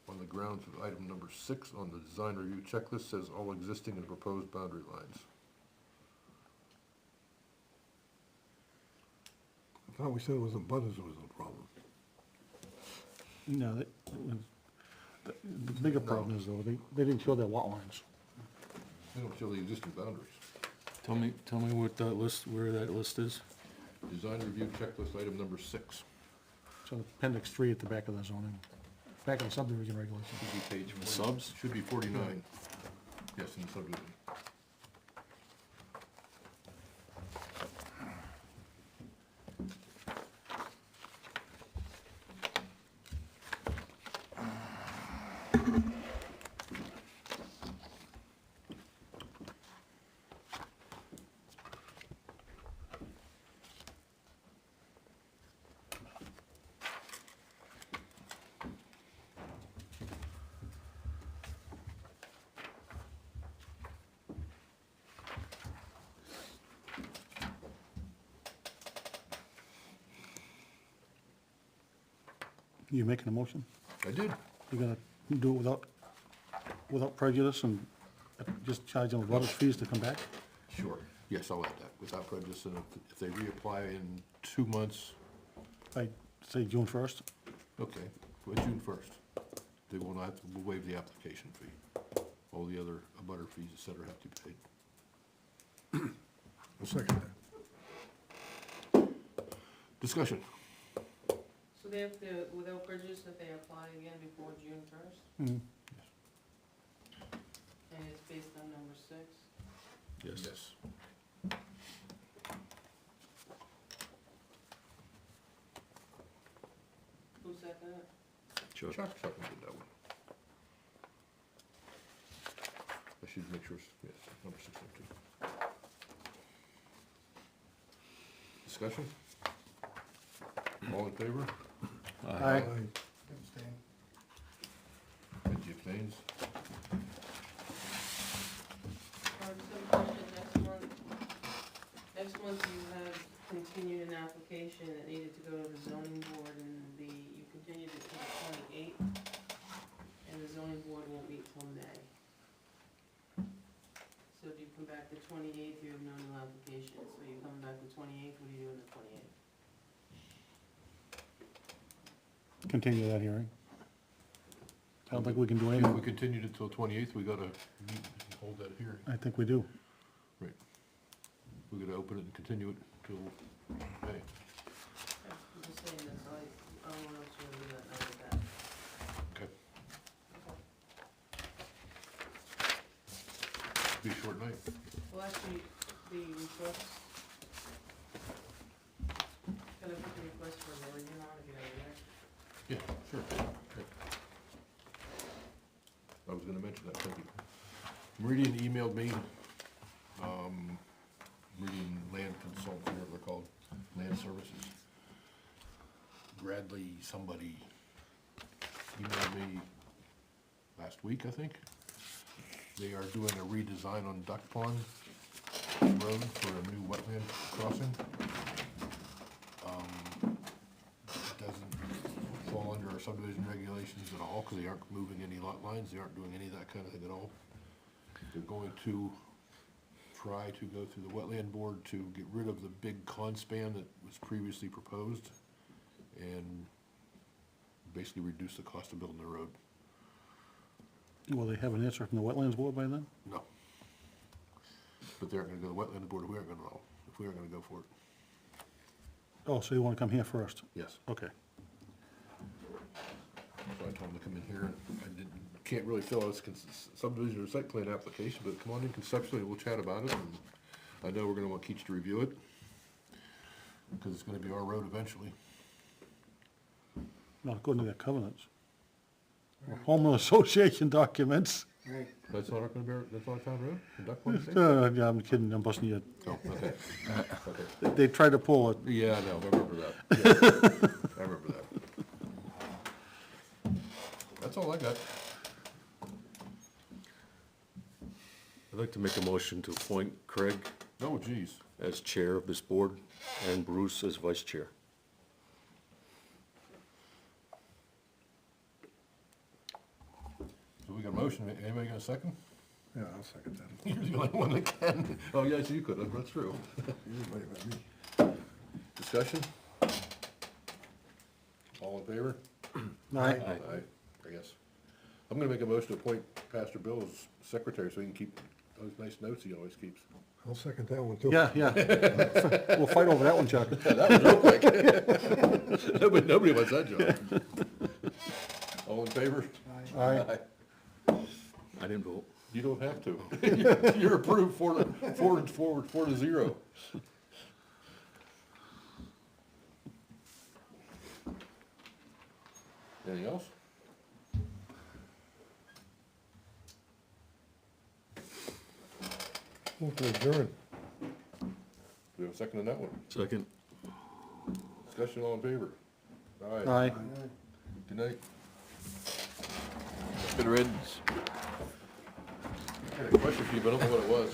Speaker 1: on the grounds of item number 6 on the design review checklist says all existing and proposed boundary lines.
Speaker 4: I thought we said it was the butters that was the problem.
Speaker 8: No, the bigger problem is, though, they didn't show their lot lines.
Speaker 1: They don't show the existing boundaries.
Speaker 11: Tell me what that list, where that list is?
Speaker 1: Design review checklist, item number 6.
Speaker 8: So appendix 3 at the back of the zoning, back of the subdivision regulations.
Speaker 1: Should be page
Speaker 11: The
Speaker 1: 40.
Speaker 11: subs?
Speaker 1: Should be 49. Yes, in the subdivision.
Speaker 8: You making a motion?
Speaker 1: I did.
Speaker 8: You're gonna do it without prejudice and just charge them rubbish fees to come back?
Speaker 1: Sure. Yes, I'll add that, without prejudice, and if they reapply in 2 months,
Speaker 8: I say June 1st?
Speaker 1: okay, well, June 1st. They will not, we'll waive the application fee. All the other abutter fees, et cetera, have to be paid. I'll second that. Discussion.
Speaker 9: So they have to, without prejudice, that they apply again before June first?
Speaker 4: Mhm.
Speaker 9: And it's based on number 6?
Speaker 11: Yes.
Speaker 9: Who seconded it?
Speaker 11: Sure.
Speaker 1: Chuck seconded that one. I should make sure, yes, number 602. Discussion? All in favor?
Speaker 3: Aye.
Speaker 10: Abstain.
Speaker 1: Benji abstains.
Speaker 9: Just have a question, next month you have continued an application that needed to go to the zoning board, and you continued it to the 28th, and the zoning board won't meet till May. So if you come back the 28th, you have no new application, so you're coming back the 28th, what are you doing the 28th?
Speaker 8: Continue that hearing. I don't think we can do
Speaker 1: If we
Speaker 8: anything.
Speaker 1: continued it till 28th, we gotta meet and hold that hearing.
Speaker 8: I think we do.
Speaker 1: Right. We gotta open it and continue it till May.
Speaker 9: I'm just saying that's all, I don't know if you're gonna do that night with that.
Speaker 1: Okay. Be a short night.
Speaker 9: Well, actually, the request, gonna put the request for Meridian on if you have it there.
Speaker 1: Yeah, sure. Okay. I was gonna mention that, thank you. Meridian emailed me, Meridian Land Consultant, whatever they're called, Land Services. Bradley, somebody emailed me last week, I think. They are doing a redesign on Duck Pond Road for a new wetland crossing. It doesn't fall under our subdivision regulations at all, because they aren't moving any lot lines, they aren't doing any of that kind of thing at all. They're going to try to go through the wetland board to get rid of the big con span that was previously proposed, and basically reduce the cost of building the road.
Speaker 8: Will they have an answer from the wetlands board by then?
Speaker 1: No. But they aren't gonna go to the wetland board if we aren't gonna know, if we aren't gonna go for it.
Speaker 8: Oh, so you wanna come here first?
Speaker 1: Yes.
Speaker 8: Okay.
Speaker 1: So I told them to come in here, and I can't really fill out a subdivision or site plan application, but come on in conceptually, we'll chat about it, and I know we're gonna want Keach to review it, because it's gonna be our road eventually.
Speaker 8: Not according to their covenants. Or homeowner association documents.
Speaker 10: Right.
Speaker 1: That's not gonna be, that's not a town road, the Duck Pond Estate?
Speaker 8: Yeah, I'm kidding, I'm busting you.
Speaker 1: Oh, okay, okay.
Speaker 8: They tried to pull it.
Speaker 1: Yeah, I know, I remember that. Yeah, I remember that. That's all I got.
Speaker 11: I'd like to make a motion to appoint Craig
Speaker 1: Oh, geez.
Speaker 11: as chair of this board and Bruce as vice chair.
Speaker 1: So we got a motion, anybody got a second?
Speaker 4: Yeah, I'll second that.
Speaker 1: You're the only one that can. Oh, yes, you could, that's true.
Speaker 4: Wait a minute.
Speaker 1: Discussion? All in favor?
Speaker 8: Aye.
Speaker 1: Aye, I guess. I'm gonna make a motion to appoint Pastor Bill as secretary so he can keep those nice notes he always keeps.
Speaker 4: I'll second that one too.
Speaker 8: Yeah, yeah. We'll fight over that one, Chuck.
Speaker 1: That was real quick. Nobody wants that job. All in favor?
Speaker 8: Aye.
Speaker 11: I didn't vote.
Speaker 1: You don't have to. You're approved 4-0. Anything else?
Speaker 4: Move to adjourn.
Speaker 1: Do we have a second on that one?
Speaker 11: Second.
Speaker 1: Discussion, all in favor?
Speaker 8: Aye.
Speaker 1: Good night.
Speaker 5: Good riddance.
Speaker 1: I had a question for you, but I don't know what it was.